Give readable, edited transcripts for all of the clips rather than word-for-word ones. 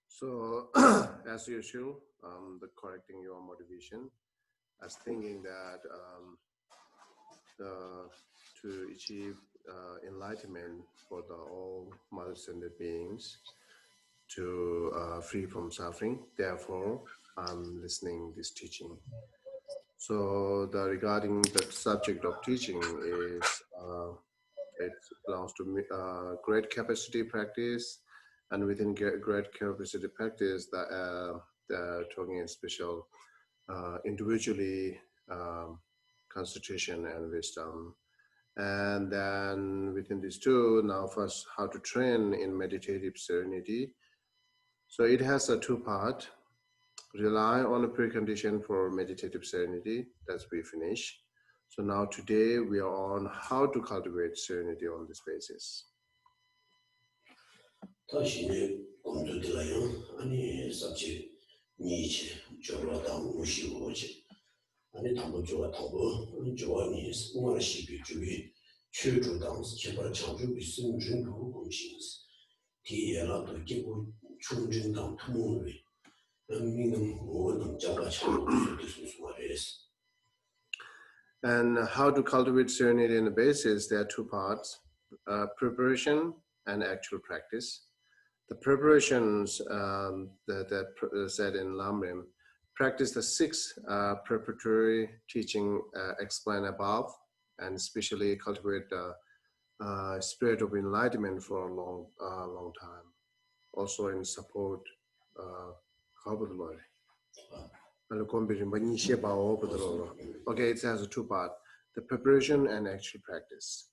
So, as usual, correcting your motivation, as thinking that to achieve enlightenment for the all mother-centered beings, to free from suffering. Therefore, I'm listening this teaching. So, regarding the subject of teaching is it belongs to great capacity practice, and within great capacity practice, they're talking in special individually concentration and wisdom. And then within these two, now first how to train in meditative serenity. So it has a two-part. Rely on a precondition for meditative serenity. That's we finish. So now today we are on how to cultivate serenity on this basis. And how to cultivate serenity in the basis, there are two parts, preparation and actual practice. The preparations that said in Lamrim, practice the 6 preparatory teaching explained above, and especially cultivate the spirit of enlightenment for a long time. Also in support, okay, it has a two part, the preparation and actual practice.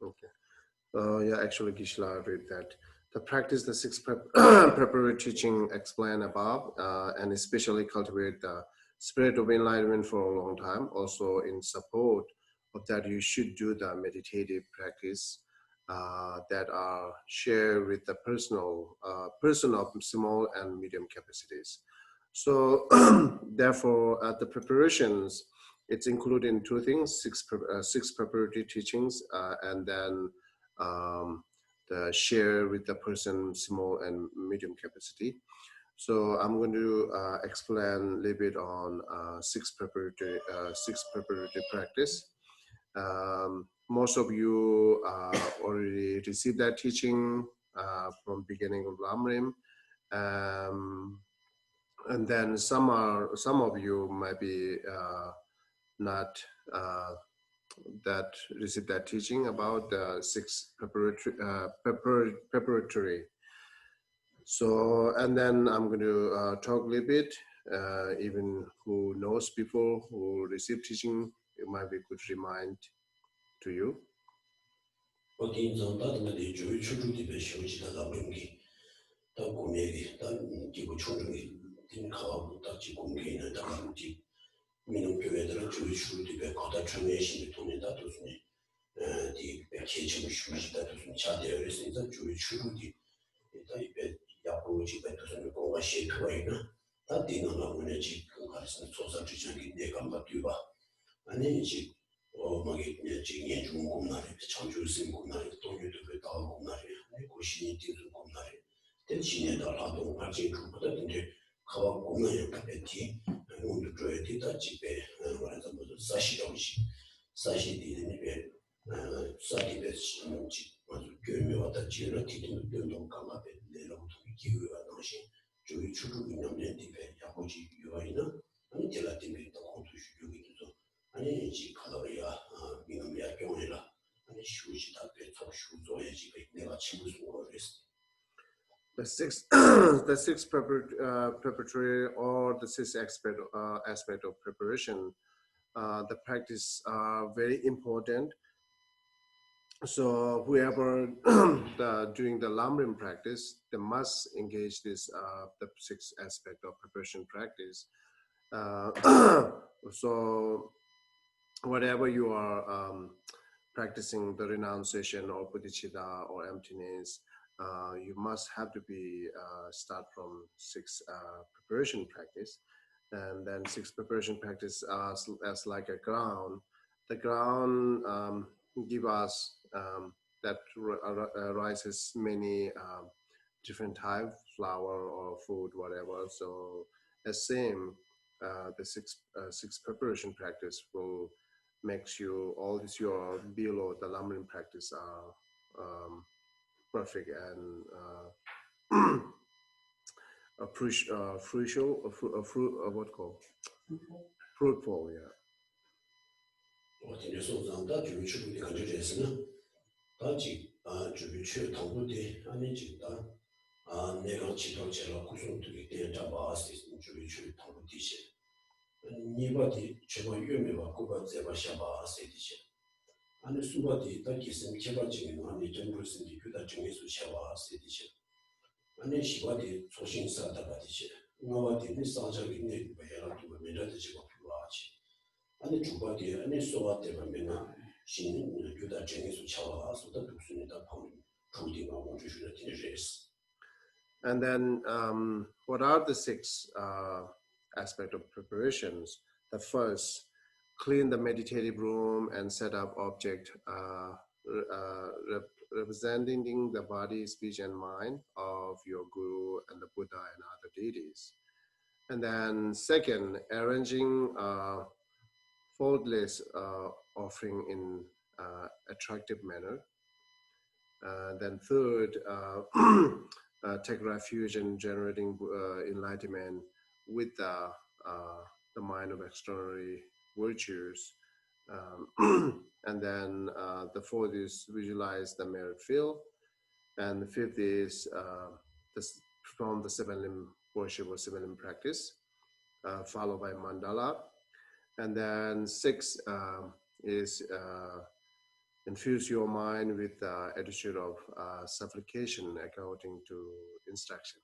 Okay. Yeah, actually, Gisela read that. The practice the 6 preparatory teaching explained above, and especially cultivate the spirit of enlightenment for a long time. Also, in support of that, you should do the meditative practice that are shared with the person of small and medium capacities. So, therefore, at the preparations, it's included in 2 things: 6 preparatory teachings, and then the share with the person small and medium capacity. So I'm going to explain a little bit on 6 preparatory practice. Most of you already received that teaching from beginning of Lamrim, and then some of you might be not that received that teaching about the 6 preparatory. So, and then I'm going to talk a little bit even who knows people who receive teaching, it might be good remind to you. The sixth preparatory or the sixth aspect of preparation, the practice are very important. So whoever doing the Lamrim practice, they must engage this the sixth aspect of preparation practice. So whatever you are practicing the renunciation or bodhicitta or emptiness, you must have to be start from six preparation practice, and then six preparation practice as like a ground. The ground give us that arises many different type flower or food, whatever. So as same, the six preparation practice will makes you all this your below the Lamrim practice are perfect and fruitful, yeah. And then what are the six aspects of preparations? The first, clean the meditative room and set up object representing the body, speech, and mind of your guru and the Buddha and other deities. And then second, arranging faultless offering in attractive manner. Then third, take refuge in generating enlightenment with the mind of extraordinary virtues. And then the fourth is visualize the merit field. And the fifth is perform the seven limb worship or seven limb practice, followed by mandala. And then six is infuse your mind with the attitude of supplication according to instruction.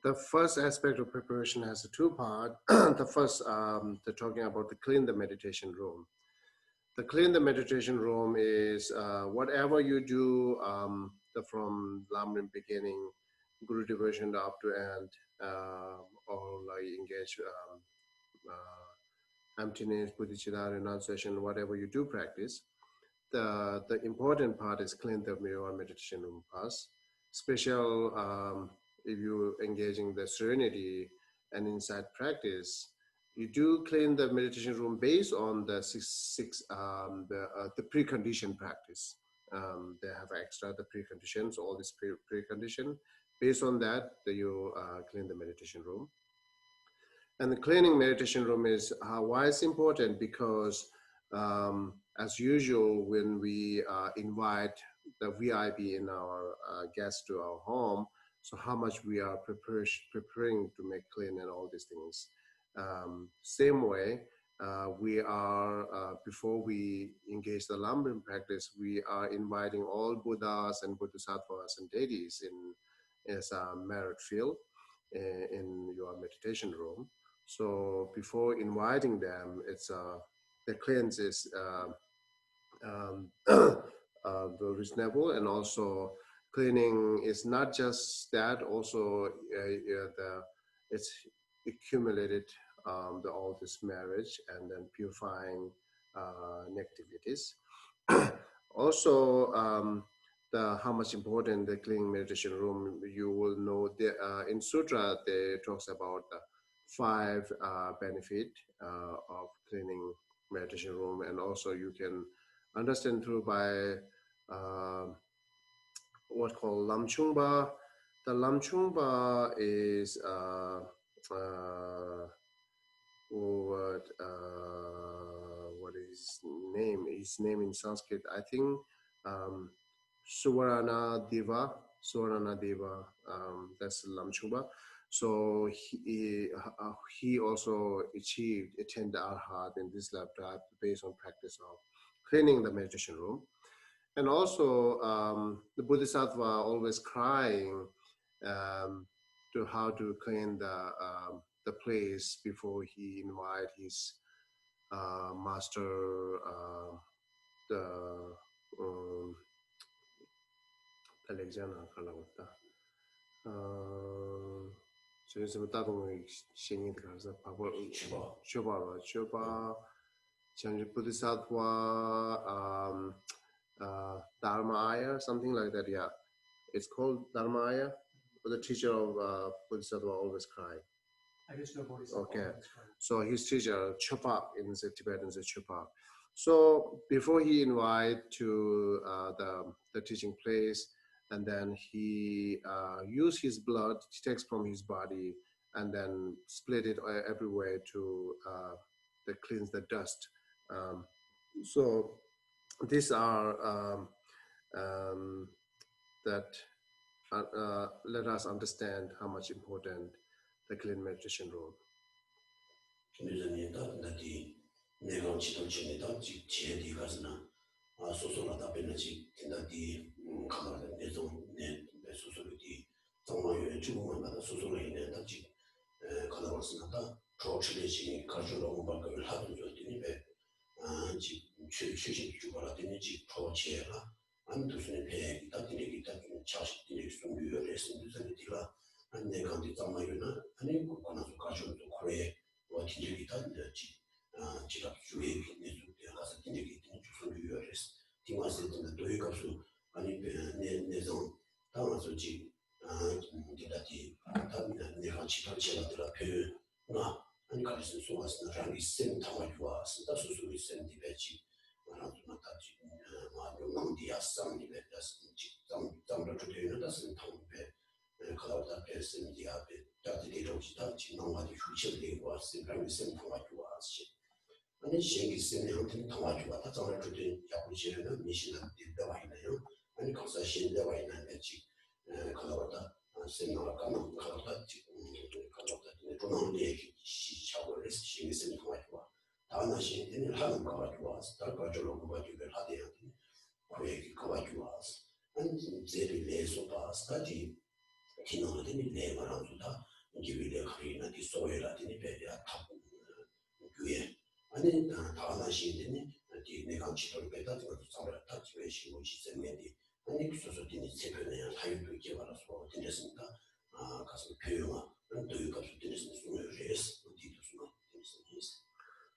The first aspect of preparation has a two part. The first, they're talking about the clean the meditation room. The clean the meditation room is whatever you do from Lamrim beginning, Guru devotion up to end, or like engage emptiness, bodhicitta, renunciation, whatever you do practice. The important part is clean the mirror meditation room first. Special if you engaging the serenity and insight practice, you do clean the meditation room based on the the precondition practice. They have extra the preconditions, all these precondition. Based on that, you clean the meditation room. And the cleaning meditation room is why it's important, because as usual, when we invite the VIP in our guests to our home, so how much we are preparing to make clean and all these things. Same way, we are, before we engage the Lamrim practice, we are inviting all Buddhas and Bodhisattvas and deities as a merit field in your meditation room. So before inviting them, it's the cleanse is reasonable, and also cleaning is not just that. Also, it's accumulated all this marriage and then purifying negativities. Also, how much important the cleaning meditation room. You will know in Sutra they talks about the 5 benefit of cleaning meditation room, and also you can understand through by what called Lamchungpa. The Lamchungpa is what is his name? His name in Sanskrit, I think, Suvarana Deva. That's Lamchungpa. So he also attained arhat in this lifetime based on practice of cleaning the meditation room. And also the Bodhisattva always crying to how to clean the place before he invite his master, the Alexander Kalawata. So 다동 신이 들어서 바보 쇼바 전주 Bodhisattva Dharmaya, something like that. Yeah, it's called Dharmaya. But the teacher of Bodhisattva always cry. I just know Bodhisattva. Okay, so his teacher Chopa in the Tibetan is Chopa. So before he invite to the teaching place, and then he use his blood, he takes from his body, and then split it everywhere to cleanse the dust. So these are that let us understand how much important the clean meditation room.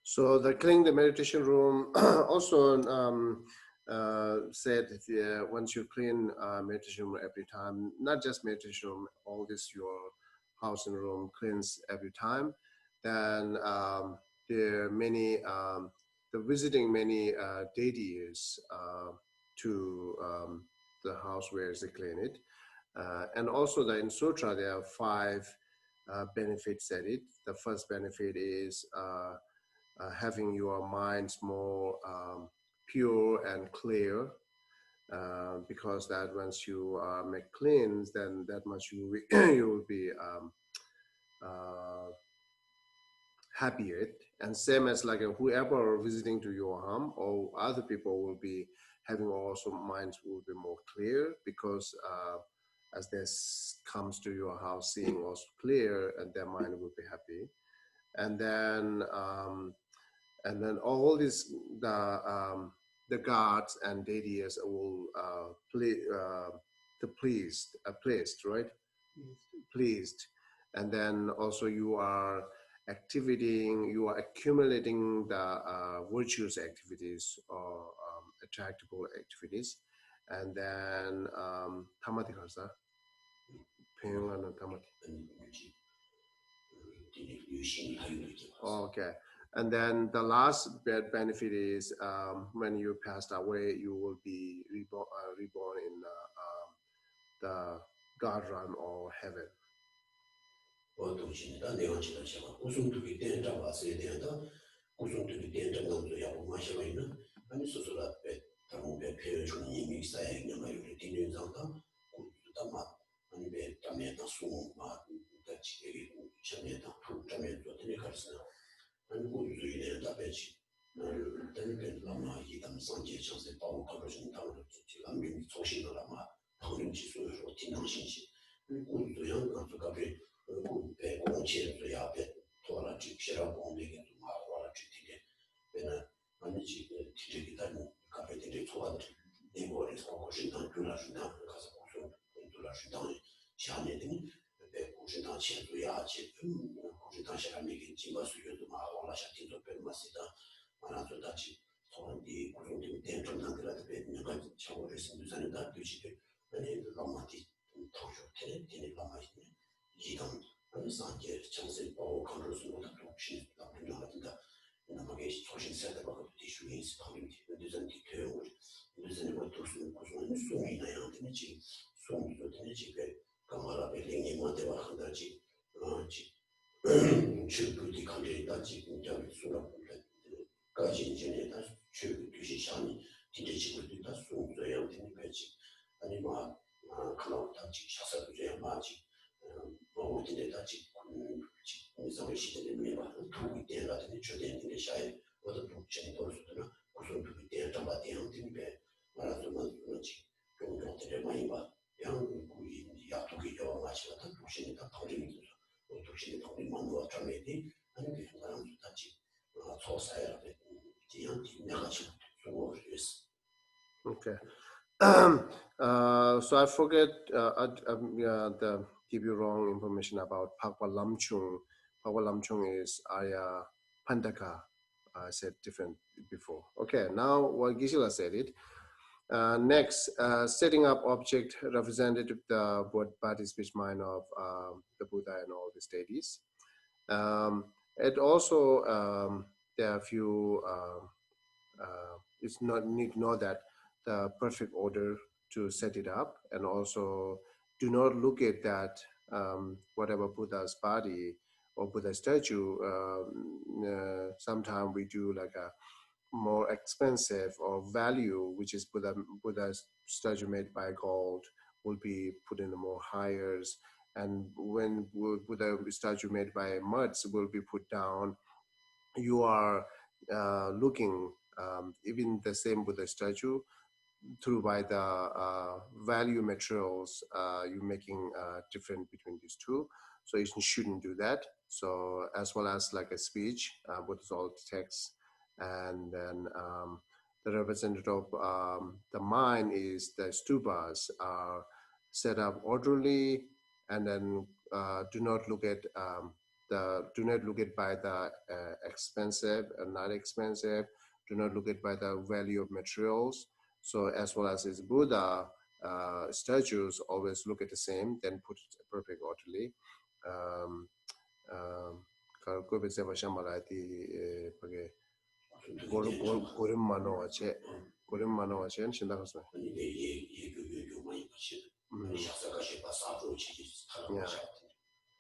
So the cleaning the meditation room also said once you clean meditation room every time, not just meditation room, all this your house and room cleans every time, then there are many, the visiting many deities to the house where they clean it. And also in Sutra, there are 5 benefits at it. The first benefit is having your minds more pure and clear, because that once you make cleans, then that much you will be happier. And same as like whoever visiting to your home or other people will be having also minds will be more clear, because as this comes to your house seeing also clear, and their mind will be happy. And then all these the gods and deities will pleased, right? Pleased. And then also you are accumulating the virtuous activities or attractable activities. And then tamati karsa pengana tamati. Okay. And then the last benefit is when you passed away, you will be reborn in the God realm or heaven. Okay. So I forget give you wrong information about Pakwa Lamchung. Pakwa Lamchung is Arya Pandaka. I said different before. Okay, now what Gisela said it. Next, setting up object representative the body, speech, mind of the Buddha and all these deities. It also there are a few. It's not need to know that the perfect order to set it up, and also do not look at that whatever Buddha's body or Buddha statue. Sometimes we do like a more expensive or value, which is Buddha's statue made by gold, will be put in the more higher, and when Buddha statue made by muds will be put down. You are looking even the same Buddha statue through by the value materials, you're making different between these two. So you shouldn't do that. So as well as like a speech, with all text, and then the representative of the mind is the stupas are set up orderly, and then do not look at by the expensive and not expensive. Do not look at by the value of materials. So as well as his Buddha statues, always look at the same, then put it perfect orderly.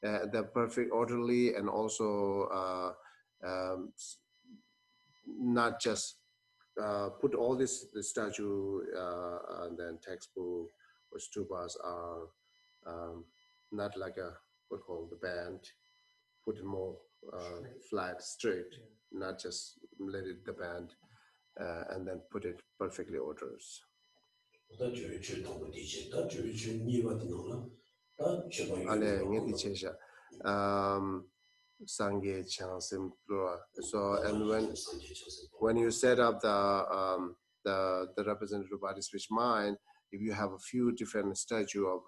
The perfect orderly, and also not just put all the statue and then textbook or stupas are not like a what called the band. Put it more flat, straight, not just let it the band, and then put it perfectly orders. So and when you set up the representative body, speech, mind, if you have a few different statue of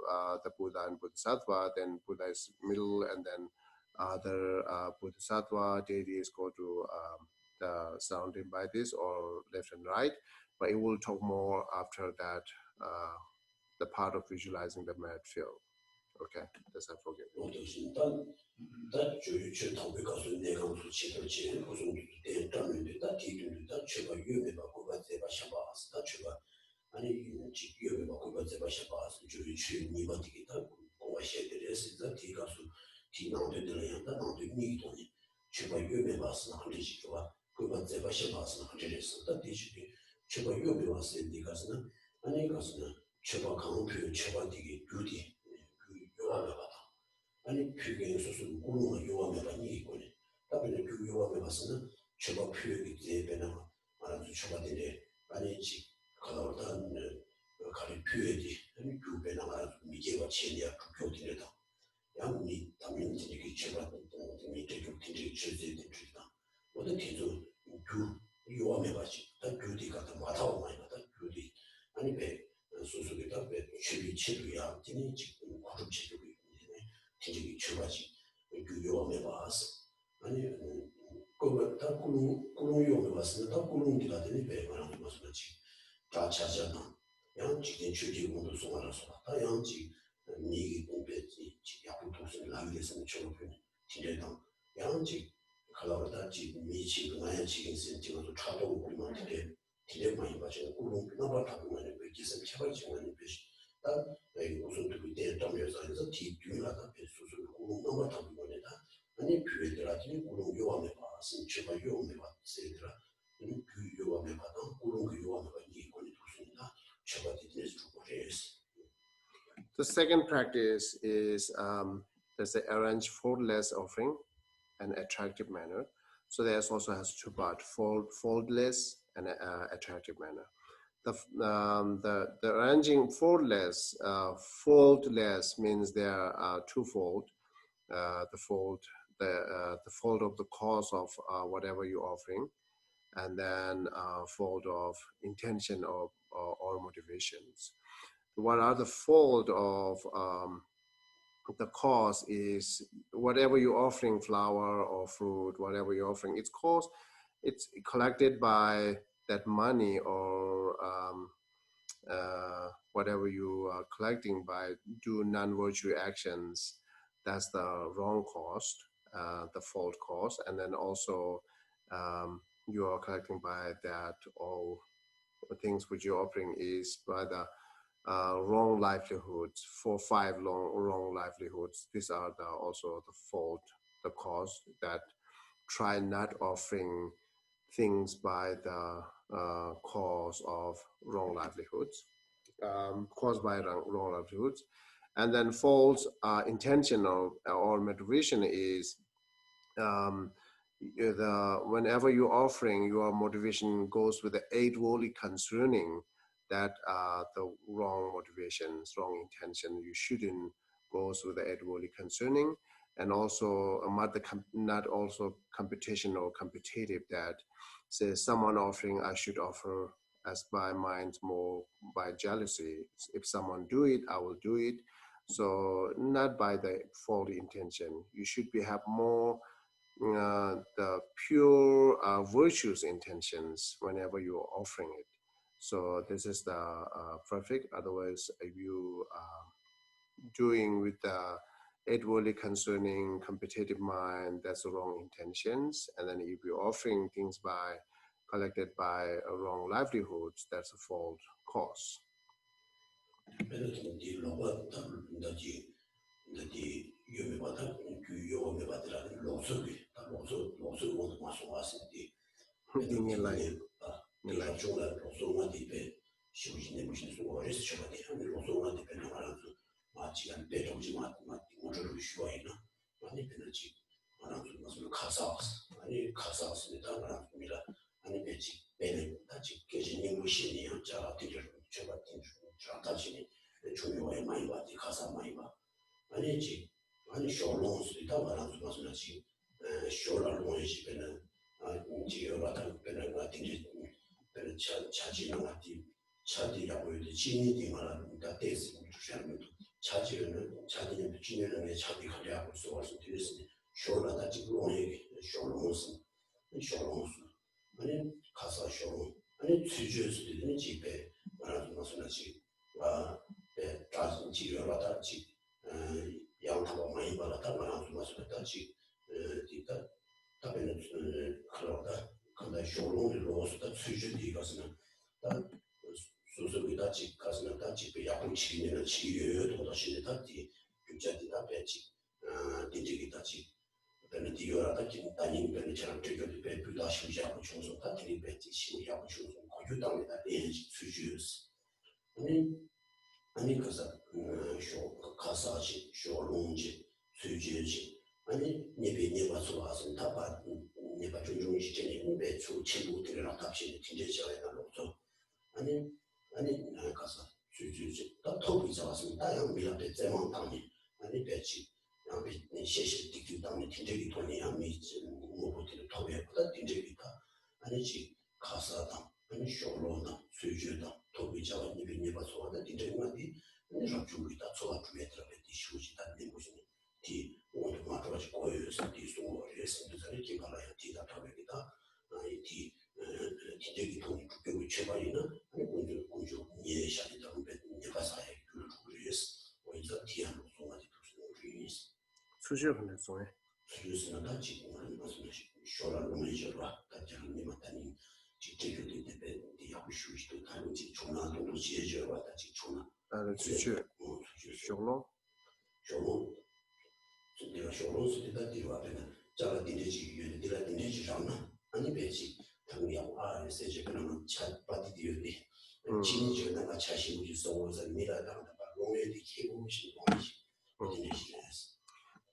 the Buddha and Bodhisattva, then Buddha is middle, and then other Bodhisattva deities go to the surrounding by this or left and right, but it will talk more after that, the part of visualizing the mat field. Okay, that's I forget. 아니 그게 소소 고루가 요하면 있거든. 답변에 그 요하면 봤으나 제가 표현이 되면은 아주 초반에 아니지 가다보다 가리 표현이 아니 교배나 아주 미제와 체리야 교교들이다. 양이 담임이 이게 제가 밑에 좀 뒤에 주제들 주다. 모든 뒤도 그 요하면 봤지. 다 교디가 다 맞아오 많이 봤다. 교디 아니 배 소소게 답변 취비야. 뒤에 지금 고루 취비 진짜 추가지 그 요함에 봐서 아니 그거 다 꾸루 요함에 봤으면 다 꾸루기가 되니 배만한 거 맞지 다 찾아나 양지의 주기공도 송하라서 다 양지 미기 공배지 약국 도서를 나기에서는 저렇게 진짜다 양지 칼라보다 지 미치 그만한 지금은 지금도 차도 보면 되게 많이 봐서 꾸루 나바다 보면 배기서 차발지만 배시 무슨 그때 점에서 뒤뒤라다 배수술 공부가 다 보내다 아니 교회들한테 그런 요함에 봤으면 제가 요함에 봤으더라 그 요함에 봤던 그런 그 요함에 이거는 무슨다 제가 뒤에서 주고 그랬어. The second practice is there's the arrange foldless offering and attractive manner. So there's also has two parts: foldless and attractive manner. The arranging foldless means there are twofold. The fold of the cause of whatever you're offering, and then fold of intention or motivations. What are the fold of the cause is whatever you're offering, flower or fruit, whatever you're offering, it's collected by that money or whatever you are collecting by do non-virtue actions. That's the wrong cost, the fault cost. And then also you are collecting by that all things which you're offering is by the wrong livelihoods, 5 wrong livelihoods. These are also the fault, the cause that try not offering things by the cause of wrong livelihoods, caused by wrong livelihoods. And then false intentional or motivation is whenever you're offering, your motivation goes with the 8 wholly concerning that the wrong motivations, wrong intention. You shouldn't go with the 8 wholly concerning, and also not also competition or competitive that says someone offering, I should offer as by mind more by jealousy. If someone do it, I will do it. So not by the faulty intention. You should have more the pure virtuous intentions whenever you're offering it. So this is the perfect. Otherwise, if you doing with the 8 worldly concerning competitive mind, that's the wrong intentions. And then if you're offering things collected by a wrong livelihoods, that's a fault cause.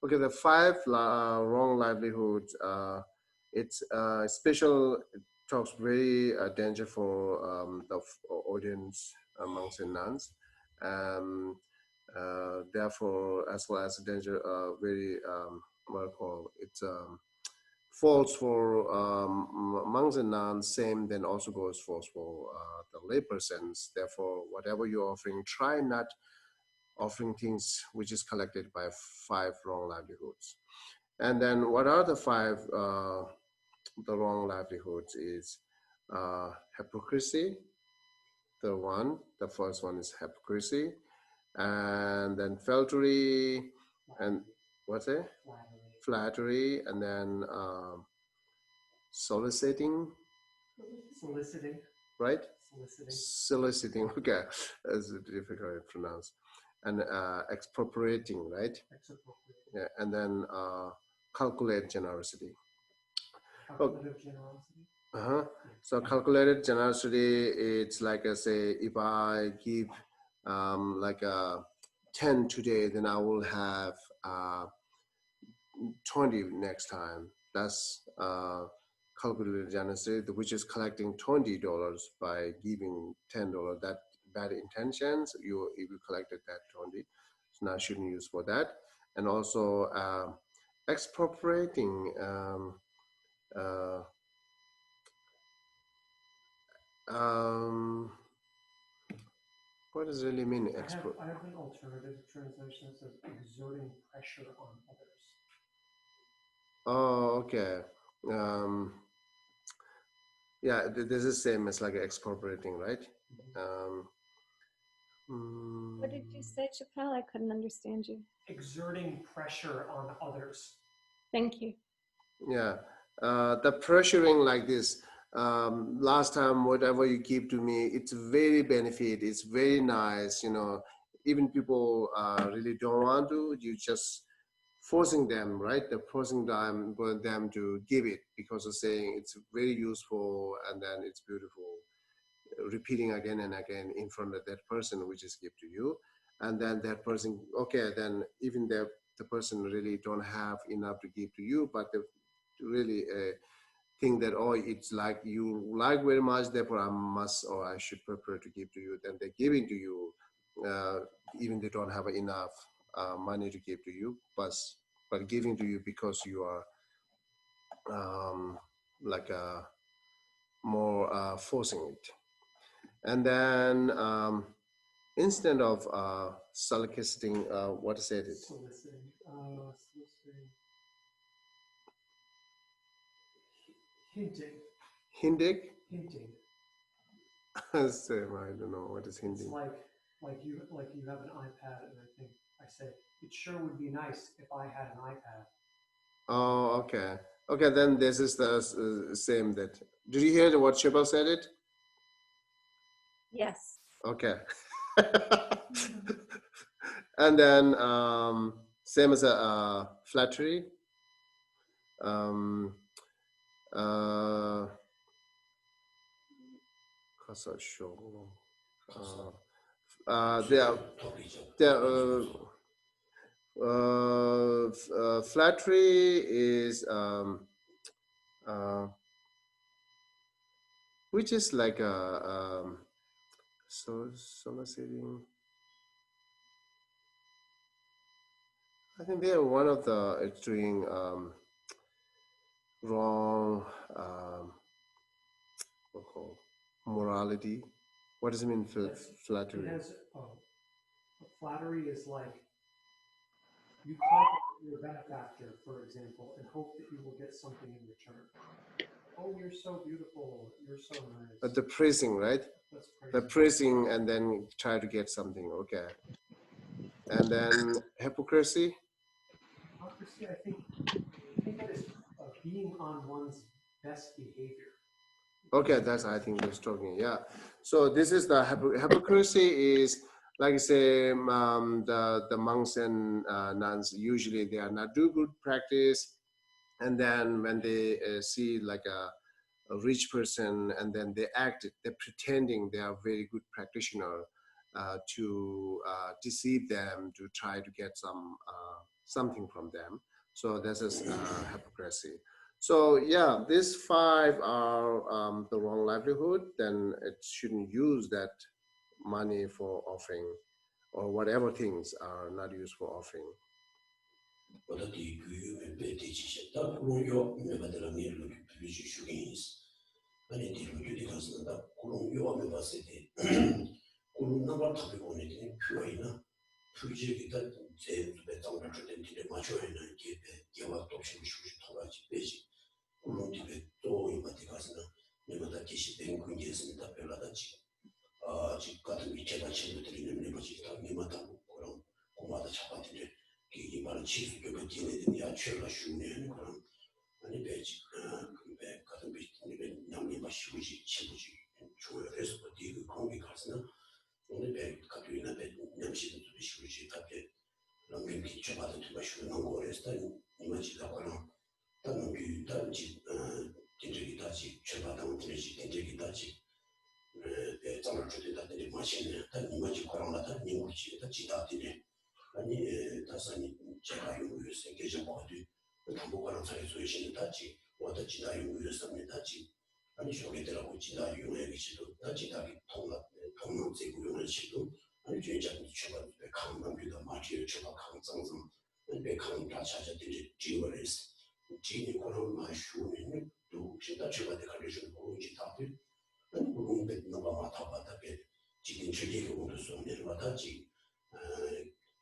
Okay, the 5 wrong livelihoods. It's special. It talks very danger for the audience, monks and nuns. Therefore, as well as danger, very what I call it's false for monks and nuns. Same then also goes false for the laypersons. Therefore, whatever you're offering, try not offering things which is collected by 5 wrong livelihoods. And then what are the 5 the wrong livelihoods is hypocrisy. The first one is hypocrisy, and then flattery, and what's it? Flattery, and then soliciting, right? Soliciting. Okay, that's difficult to pronounce. And expropriating, right? Yeah, and then calculate generosity. Calculative generosity. So calculated generosity, it's like I say, if I give like 10 today, then I will have 20 next time. That's calculated generosity, which is collecting $20 by giving $10. That bad intentions, if you collected that 20, so now shouldn't use for that. And also expropriating. What does it really mean? I have an alternative translation that says exerting pressure on others. Oh, okay. Yeah, this is same as like expropriating, right? What did you say, Chappelle? I couldn't understand you. Exerting pressure on others. Thank you. Yeah, the pressuring like this. Last time, whatever you give to me, it's very benefit. It's very nice. You know, even people really don't want to. You just forcing them, right? They're forcing them to give it because of saying it's very useful and then it's beautiful. Repeating again and again in front of that person which is give to you, and then that person, okay, then even the person really don't have enough to give to you, but they really think that, oh, it's like you like very much, therefore I must or I should prepare to give to you. Then they're giving to you, even they don't have enough money to give to you, but giving to you because you are like more forcing it. And then instead of soliciting, what is it? Soliciting. Hinting. Hinting? Hinting. Same, I don't know what is hinting. It's like you have an iPad, and I say it sure would be nice if I had an iPad. Oh, okay. Okay, then this is the same that. Did you hear what Shibal said it? Yes. Okay. And then same as a flattery. Flattery is which is like a soliciting. I think they are one of the it's doing wrong morality. What does it mean for flattery? It has, flattery is like you compliment your benefactor, for example, and hope that you will get something in return. Oh, you're so beautiful. You're so nice. But the praising, right? That's praising. The praising and then try to get something. Okay. And then hypocrisy. Hypocrisy, I think that is being on one's best behavior. Okay, that's I think that's talking. Yeah. So this is the hypocrisy is like I say the monks and nuns usually they are not do good practice, and then when they see like a rich person and then they act, they're pretending they are very good practitioner, to deceive them, to try to get something from them. So this is hypocrisy. So yeah, these five are the wrong livelihood. Then it shouldn't use that money for offering, or whatever things are not used for offering. 어디 교육에 배치시다 그런요 내가들 미를 비비시 슈긴스 아니 뒤로 뒤에 가서다 그런 요함에 봤을 때 그런 나가 답이 오는데 표현이나 표지기다 제 배짱을 주된 뒤에 맞춰야 하는 게 개와 똑같이 슈슈 통하지 배지 그런 뒤에 또 이마디 가서는 내가 다시 된 군계에서는 별하다지 집 같은 위치가 친구들이 있는 거지 다 이마다 그런 고마다 잡아들이 이 말은 치수교가 뒤에는 야채가 쉬우네 그런 아니 배지 근데 같은 비슷한 양이 마시고지 치고지 조여해서 어디 그 공기 가서는 오늘 배 가지고 있는 배 냄새도 비시고지 답게 람림 기초 받은 두 마시고 놓은 거래서 이마지다 거는 다른 그 단지 진짜기 다지 최바당 진짜기 진짜기 다지 배 장을 주대다들이 마시네 단 이마지 거랑나다 님을지다 지다들이 아니 다산이 제가 요구해서 계정거든 담보가랑 사이 소유시는 다지 와다 지다 요구했습니다지 아니 쇼게들하고 지다 요구해기시도 다지다기 통합 제구용을 시도 아니 주인장이 추가로 강남비도 마치를 추가 강상성 배 강다 찾아들이 지원했어 지니 그런 마슈는 또 진짜 추가돼 가려주는 공지 답을 아니 공배 너가 맡아봤다 배 지금 주제가 오늘 손을 받았지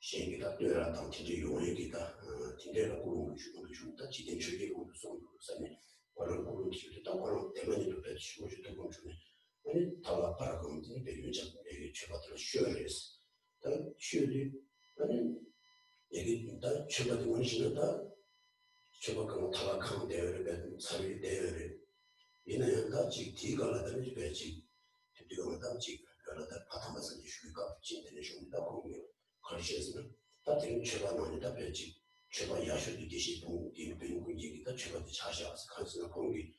시행기다 뇌라당 진짜 용액이다 진짜가 고른 주는 주다 지된 주제가 오늘 손으로 사네 그런 고른 기도 또 그런 대만이도 배치고 주도 공주네 아니 달라 paragon이 배우자 얘기 제가들 쉬어야겠어 다 쉬어리 아니 얘기 일단 제가들 원시는다 제가 그런 타락한 대열에 사회 대열에 이내다 지 뒤가라든지 배치 뒤가라다 지 그러다 바탕에서 쉬니까 진행이 좀다 공유 가르치는 다 되는 제가 나니다 배치 제가 야쇼도 계시 동이 배우고 얘기다 제가 자시 와서 가서 공기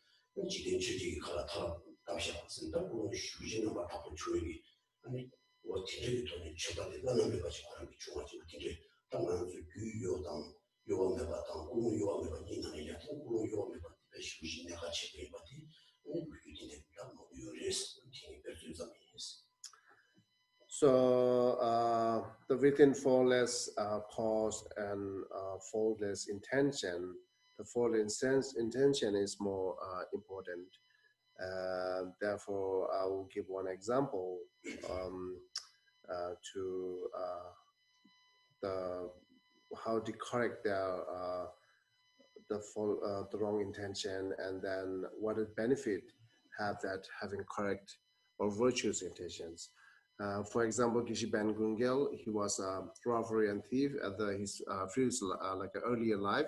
지된 주제기 갈아타 답시았습니다. 그런 휴지는 막 바쁜 조용히 아니 뭐 뒤에 돈이 제가 나는 가지고 하는 게 중요하지 근데 당연히 유효당 요원에 봤던 공유 요원에 봤던 이나는 약간 공유 요원에 봤던 휴지 내가 책에 봤던 아니 휴지는 뭐 요리스 팀이 별수가 있어. So the within faultless cause and faultless intention, the faultless intention is more important. Therefore, I will give one example to how to correct the wrong intention, and then what benefit have that having correct or virtuous intentions. For example, Geshe Ben Gungel, he was a robber and thief at his previous like earlier life.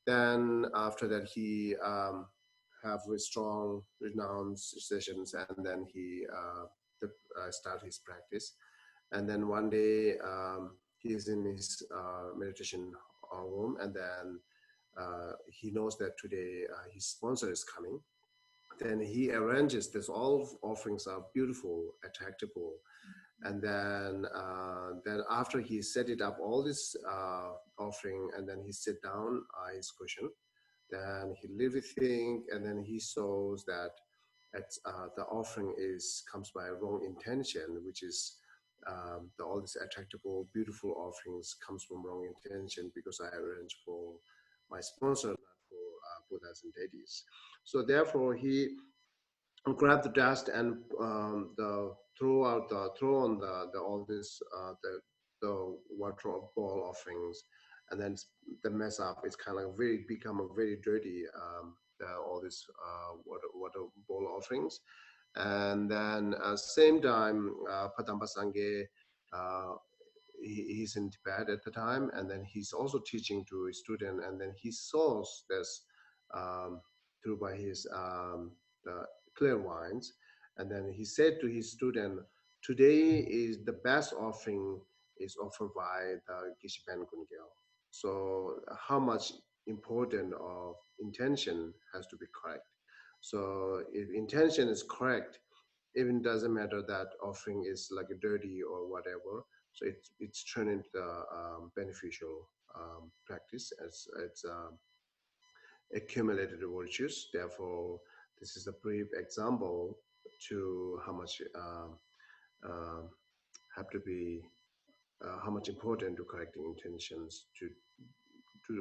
Then after that, he have very strong renunciations, and then he start his practice. And then one day he is in his meditation room, and then he knows that today his sponsor is coming. Then he arranges this. All offerings are beautiful, attractable, and then after he set it up, all this offering, and then he sit down his cushion. Then he really think, and then he shows that the offering comes by wrong intention, which is all these attractable, beautiful offerings comes from wrong intention because I arrange for my sponsor, not for Buddhas and deities. So therefore, he grabbed the dust and throw on all this the water ball offerings, and then the mess up. It's kind of become a very dirty all these water ball offerings. And then same time, Padamba Sangye, he's in Tibet at the time, and then he's also teaching to a student, and then he saw this through by his the clear wines, and then he said to his student, today is the best offering is offered by the Geshe Ben Gungel. So how much important of intention has to be correct. So if intention is correct, even doesn't matter that offering is like a dirty or whatever. So it's turned into beneficial practice as it's accumulated virtues. Therefore, this is a brief example to how much um, have to be how much important to correcting intentions to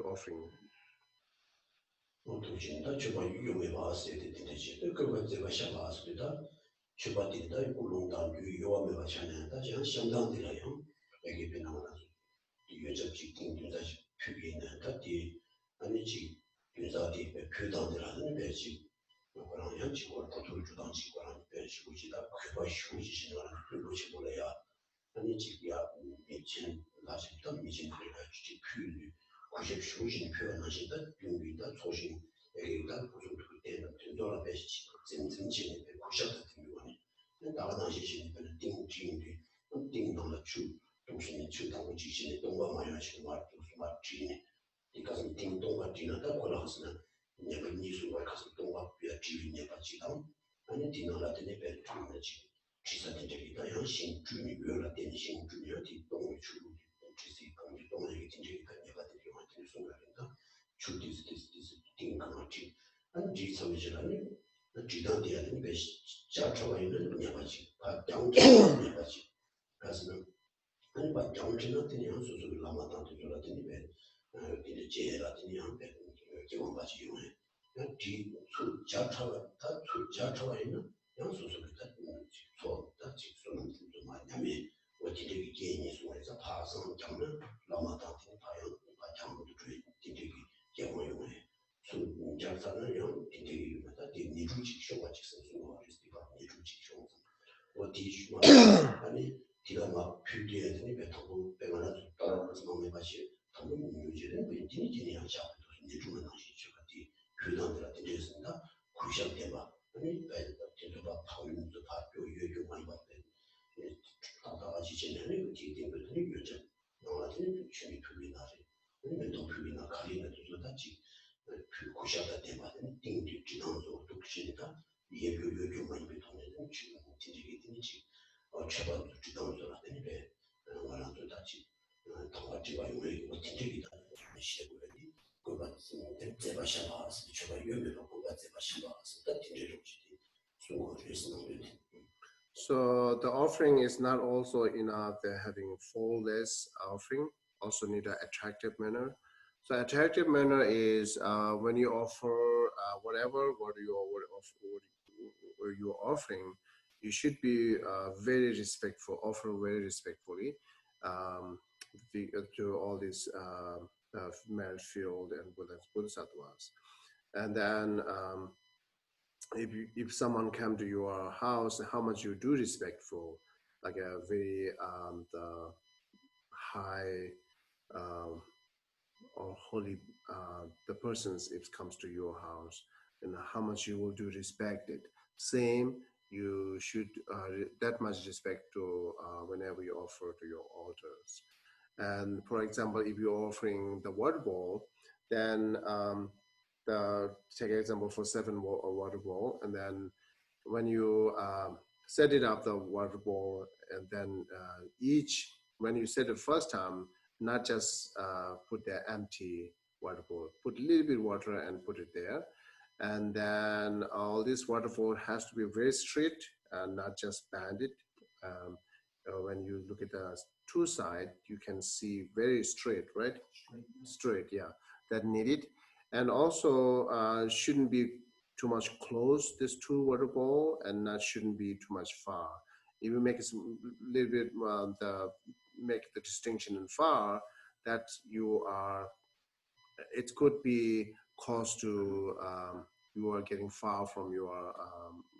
offering. 도진다 주바 유용해 봤을 때 되지. 그거 제가 샤바스 때다 주바디다 꿀롱다 유용해 봤잖아요. 다시 한 상당들어요. 여기 변화가 유저직 등등다시 표기는 다디 아니지 유자디 표단들하는 배지 그거랑 양치고 고토를 주던 직관한 배시고지다 그거 쉬우지는 거는 그것이 몰라야 아니지 야 미친 나시부터 미친 그래가 주지 표현이 90 쉬우진 표현하신다 윤비다 소신 애기가 무슨 그때는 된도라 배시 진진진의 90 같은 경우는 나가다시 신입은 띵진이 띵동의 주 동신이 주당의 지신의 동과 마야신 말 무슨 말 지네 이것은 띵동과 지나다 골라서는 내가 니수와 가서 동과 비아 지인의 같이다 아니 디나라든의 배를 주는지 지사된 적이다 양신 주니 외라된 신주니한테 동의 주로 지시 공지 동의 진짜가 내가 되게 많이 순간이다 주디스 띵강하지 아니 지사회라니 지단대하는 배 자초가 있는 내가지 양쪽을 내가지 그래서 아니 봐 양쪽은 한 소소를 남았다는 소리라더니 배 이제 제라더니 한배 기본까지 이용해 뒤 자초가 다 자초가 있는 양 소소를 다 소다 직소는 좀 많냐면 어디에 개인이 소에서 파성 장면 남았다는 바연 장면도 좀 되게 개모용해 작사는 영 인테리어마다 니주직 쇼같이 쓰는 아티스트가 니주직 쇼 어디슈마 아니 디가 막 필드에 되니 배터고 배가나 따라서 너무 맛이 너무 유지는 왠지니 하자고 니주는 하시죠 같이 교단들한테 됐습니다 구시한 대박 아니 배도 막 파울도 발표 요요 많이 받대 다다지 전에는 그 뒤에 되더니 요즘 너한테는 취미 풀리나지 근데 또 풀리나 가리는 또 다지 그 구샤다 대마는 띵디 지나서 독신이다 예교교교 많이 배통에는 지금 진지게 되는지 최반도 지나서라더니 배 말한도 다지 통화지와 요의 진지기다 시대고니 그가 제가 샤바스 제가 요매로 그가 제가 샤바스 다 진지로 지디 수고를 했는 So the offering is not also enough having fullness offering, also need an attractive manner. So attractive manner is when you offer whatever what you're offering, you should be very respectful, offer very respectfully to all these merit field and bodhisattvas. And then if someone come to your house, how much you do respectful, like a very the high or holy the persons if comes to your house, and how much you will do respect it. Same, you should that much respect to whenever you offer to your altars. And for example, if you're offering the water bowl, then take an example for 7 water bowl, and then when you set it up the water bowl, and then when you set it first time, not just put the empty water bowl, put a little bit water and put it there, and then all this water bowl has to be very straight and not just banded. When you look at the two sides, you can see very straight, right? Straight, yeah, that needed. And also shouldn't be too much close, this two water bowl, and not shouldn't be too much far. If you make it a little bit, make the distinction in far, that you are, it could be cause to, you are getting far from your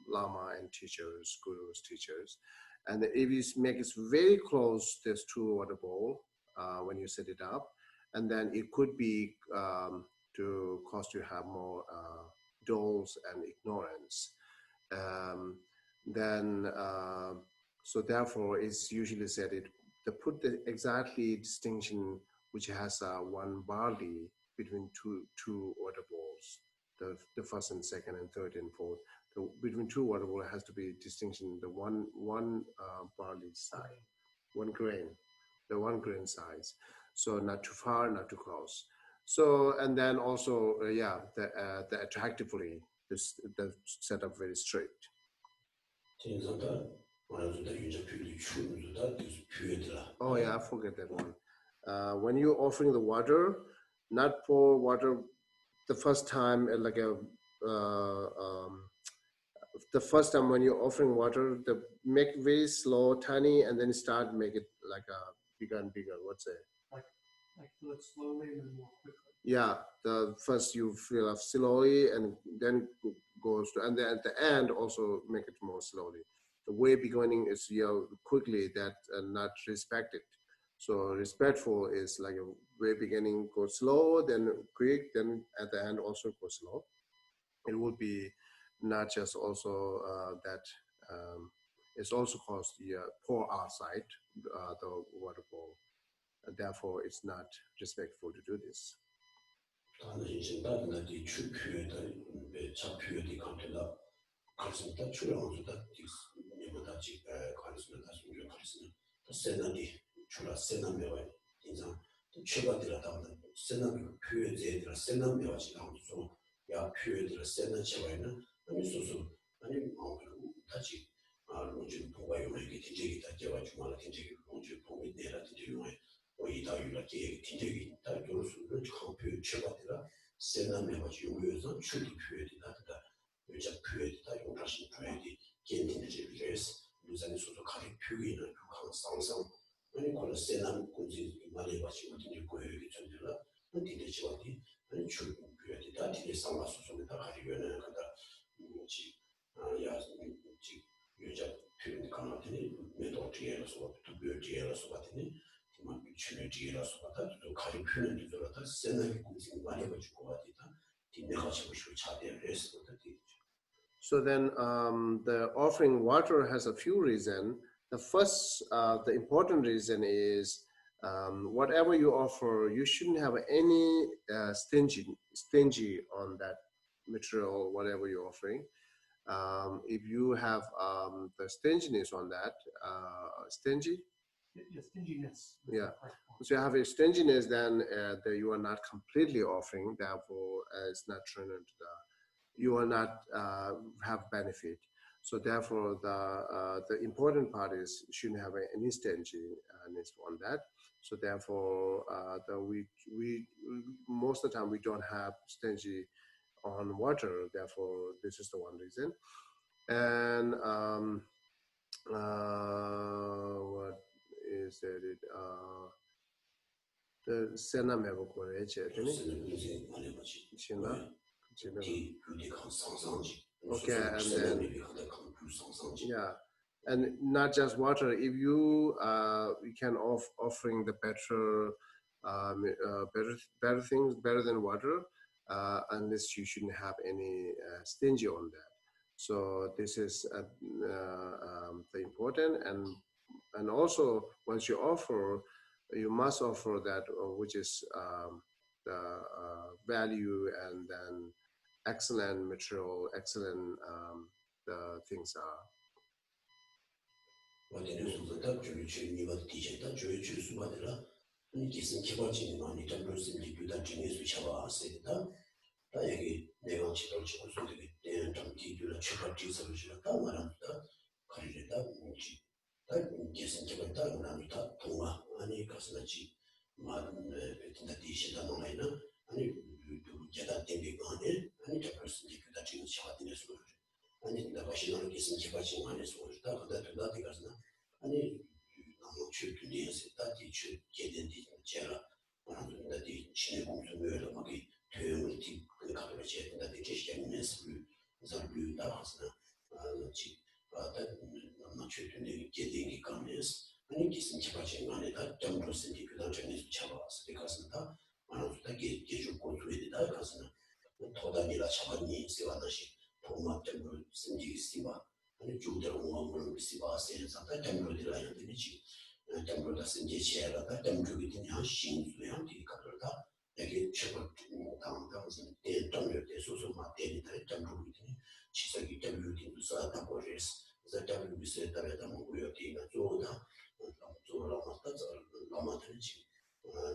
Lama and teachers, gurus, teachers. And if you make it very close, this two water bowl, when you set it up, and then it could be to cause you have more dulls and ignorance. So therefore, it's usually said to put the exactly distinction which has one barley between two water bowls, the first and second and third and fourth. between two water bowls has to be distinction. The one barley size, one grain, the 1 grain size. So not too far, not too close. So and then also the attractively the setup very straight. Oh yeah, I forget that one. When you're offering the water, not pour water the first time the first time when you're offering water, make very slow, tiny, and then start make it like a bigger and bigger. What's it? Like fill it slowly and then more quickly. Yeah, the first you fill up slowly and then goes to, and then at the end also make it more slowly. The way beginning is quickly that not respected. So respectful is like a way beginning go slow, then quick, then at the end also go slow. It would be not just also that it's also caused the pour outside the water bowl. Therefore, it's not respectful to do this. So then the offering water has a few reasons. The first, the important reason is whatever you offer, you shouldn't have any stingy on that material, whatever you're offering. If you have the stinginess on that, stinginess. Yeah. So you have a stinginess, then you are not completely offering. Therefore, it's not turned into you will not have benefit. So therefore, the important part is you shouldn't have any stinginess on that. So therefore, we most of the time we don't have stingy on water. Therefore, this is the one reason. And what is it? The Sena Mebo Koreche, okay, and then and not just water. If you can offering the better things better than water, unless you shouldn't have any stingy on that. So this is the important, and also once you offer, you must offer that which is the value, and then excellent material, excellent the things are. 자기 W 사다 버리스 자 W 세다에다 먹고요 뒤나 조다 조라마 따자 라마든지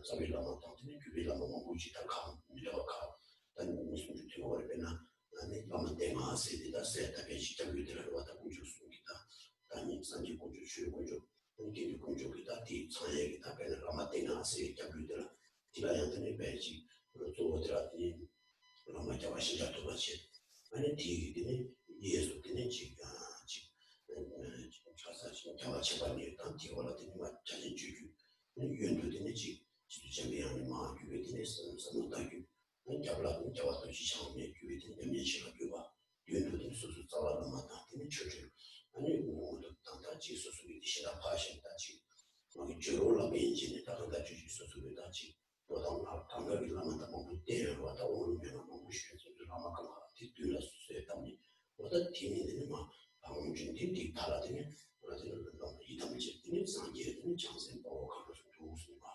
자기 라마든지 규비라마 먹고지 다 감이라가 단 무슨 주티고를 배나 아니 라마데마 세디다 세다게 시작을 왔다 공주수입니다 단이 산지 공주 출고주 이게 공주기다 뒤 차례기다 배나 라마데마 세다를 디라양들의 배지 조들아니 라마자와 시작도 같이 아니 뒤에 예수께는 지금 자사신 자와치반이 단 뒤와라더니 자신 주주 연도되는 지도자미하는 마 교회들의 선다규 자블라는 자와도 지상에 교회들 연면시가 교와 연도된 소수 자와는 마다는 주주 아니 모두 단다 지소수이 시다 파신다지 막 저롤라 벤진에 다른다 주주 소수다지 보통 당각이 남았다 보고 때려와다 오르면 너무 쉬워서 라마가 뒤돌아 수수했다니 보다 팀이는 막 방중팀 뒤따라더니 그래서 너무 이담질더니 상계더니 장생 보고 가서 도우스니 막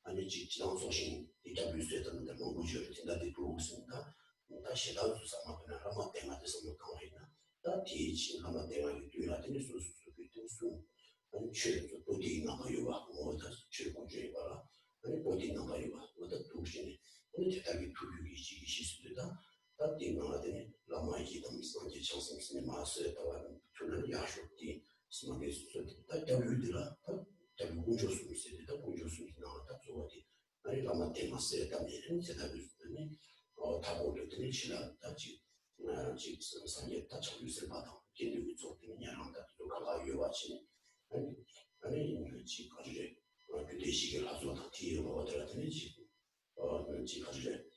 아니 지지랑 소신 이담을수했다는데 너무 쉬워진다디 도우스니까 다시 나도 사마그나 라마 때마다서 뭐 강화했나 다 뒤지 라마 때마다 뒤라더니 수수수수 수 아니 최소 보디 나가요와 뭐다 최고주의 봐라 아니 보디 나가요와 뭐다 도우스니 아니 대답이 두유기지 시스들다 다 뒤나가더니 라마이지 담상지 청승스니 마스에다가 저는 야쇼티 스마게 수수들 다 자유들아 다 자유 공조수있다 공조수이 나왔다 저거지 아니 라마 테마스에다면 대답이 수더니 다 보려더니 지나다 지금 상에 다 자유를 받아 걔들이 쫓기는 야랑다 또 가가 요와치 아니 지금까지 그 대시계를 하서 다 뒤에 먹어들었더니 지금 지금까지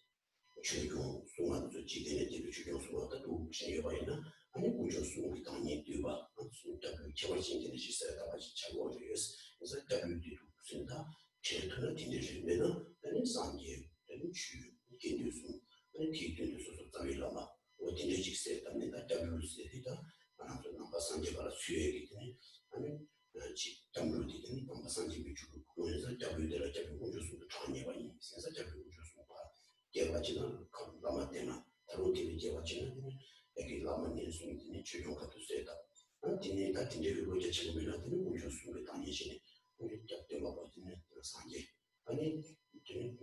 최종 송환도 지대내들이 최종 송환도 신여바이나 아니 공조 송이 당연히 되바 진짜 그 개발진들이 있어야 같이 잘 어울려서 그래서 WD도 쓴다 제도는 딘데지면은 아니 상계 아니 주 딘데스 아니 딘데스 자위라마 어딘데지 세다니다 WCD다 아무튼 남바 상계가 수혜이기 때문에 아니 지 WD는 남바 상계 비주고 그래서 WD라 W 공조 송도 당연히 있어서 W 공조 송 개화지는 라마테나 다루티비 개화지는 여기 라마니 순이니 최종 같은 세다. 안티니 같은 제로 이제 지금이라는 공조수를 당연히 우리 잡대가 버티는 상계. 아니 이제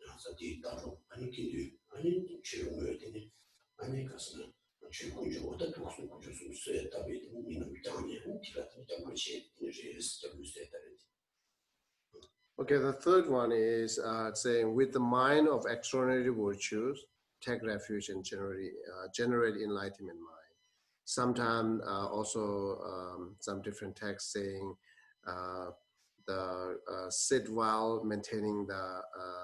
나서디 따로 아니 기류 아니 최종을 되니 아니 가서는 최고적으로 독수 공조수 세다 비는 미는 장에 티라트 장고시 이제 세다. Okay, the third one is saying, with the mind of extraordinary virtues, take refuge and generate enlightenment mind. Sometimes also some different texts saying sit while maintaining the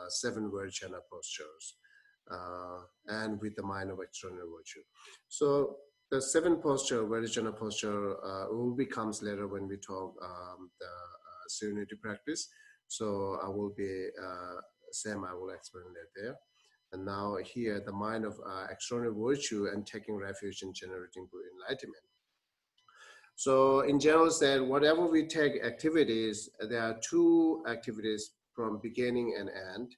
7 Vajrayana postures and with the mind of extraordinary virtue. So the 7 posture, Vajrayana posture, will becomes later when we talk the Serenity practice. So I will be, I will explain that there. And now here, the mind of extraordinary virtue and taking refuge in generating good enlightenment. So in general said, whatever we take activities, there are 2 activities from beginning and end,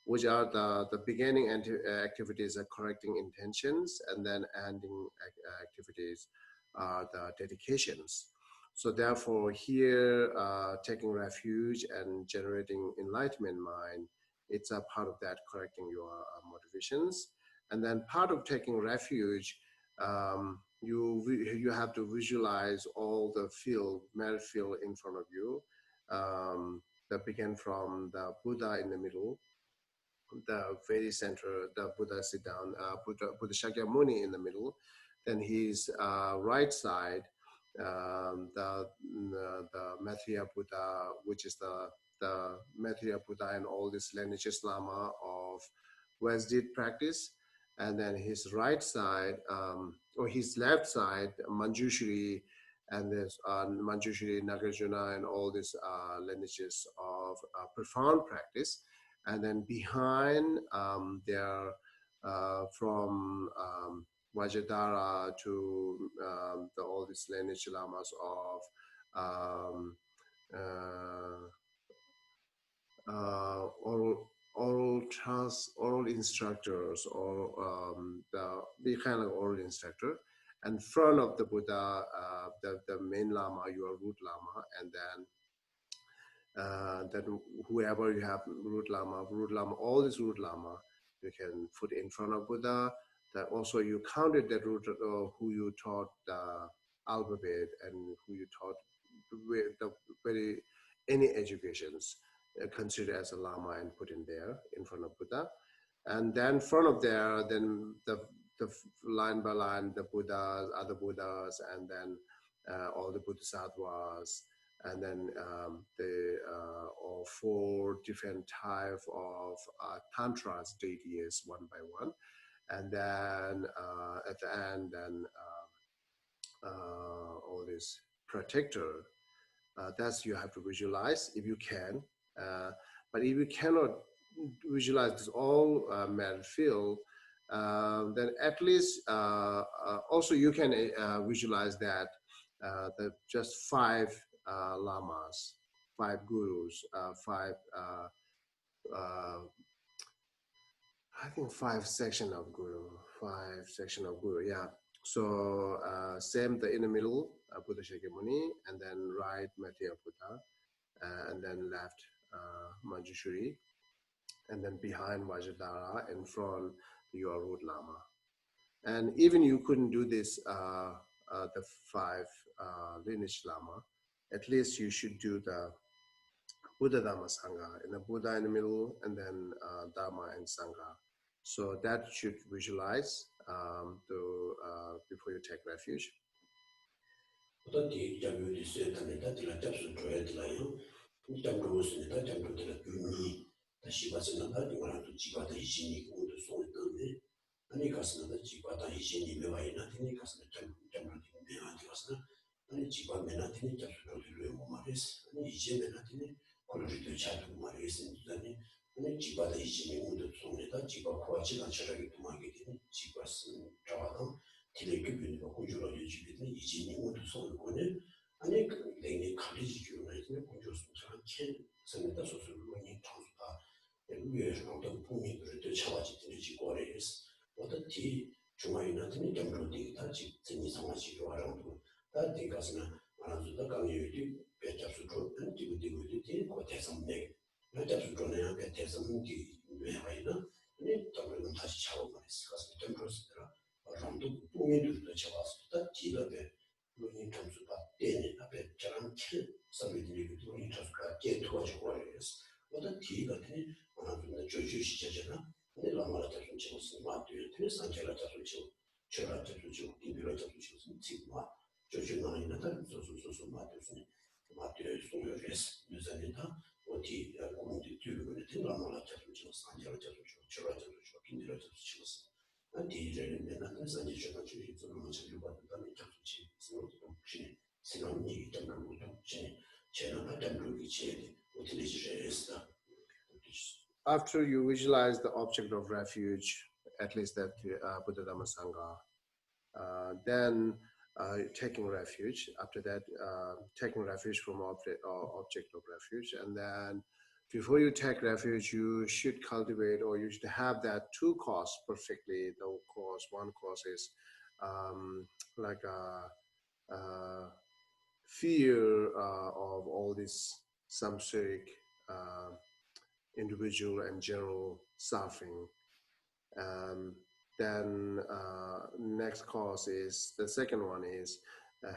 which are the beginning activities are correcting intentions, and then ending activities are the dedications. So therefore here, taking refuge and generating enlightenment mind, it's a part of that, correcting your motivations. And then part of taking refuge, you have to visualize all the merit field in front of you, that begin from the Buddha in the middle, the very center, the Buddha sit down, Buddha Shakyamuni in the middle, then his right side, the Maitreya Buddha, which is the Maitreya Buddha and all this lineages Lama of Westdid practice, and then his right side, or his left side, Manjushri, and there's Manjushri, Nagarjuna, and all these lineages of profound practice. And then behind, there from Vajradhara to all these lineage lamas of oral instructors, or the kind of oral instructor. in front of the Buddha, the main Lama, your root Lama, and then whoever you have root Lama, all these root Lama, you can put in front of Buddha. That also you counted that root who you taught the alphabet and who you taught the very any educations considered as a Lama and put in there in front of Buddha. And then front of there, then the line by line, the Buddhas, other Buddhas, and then all the Bodhisattvas, and then all 4 different types of tantras, deities, one by one. And then at the end, then all this protector, that's you have to visualize if you can. But if you cannot visualize this all matter field, then at least also you can visualize that the just 5 lamas, 5 gurus, 5 I think 5 section of guru, yeah. So same the in the middle, Buddha Shakyamuni, and then right Maitreya Buddha, and then left Manjushri, and then behind Vajradhara, in front your root Lama. And even you couldn't do this, the 5 lineage Lama, at least you should do the Buddha Dhamma Sangha, and the Buddha in the middle, and then Dhamma and Sangha. So that should visualize before you take refuge. After you visualize the object of refuge, at least that Buddha Dhamma Sangha, then taking refuge. After that, taking refuge from object of refuge, and then before you take refuge, you should cultivate, or you should have that 2 cause perfectly. The cause, one cause is like a fear of all this samsaric individual and general suffering. Then next cause is, the second one is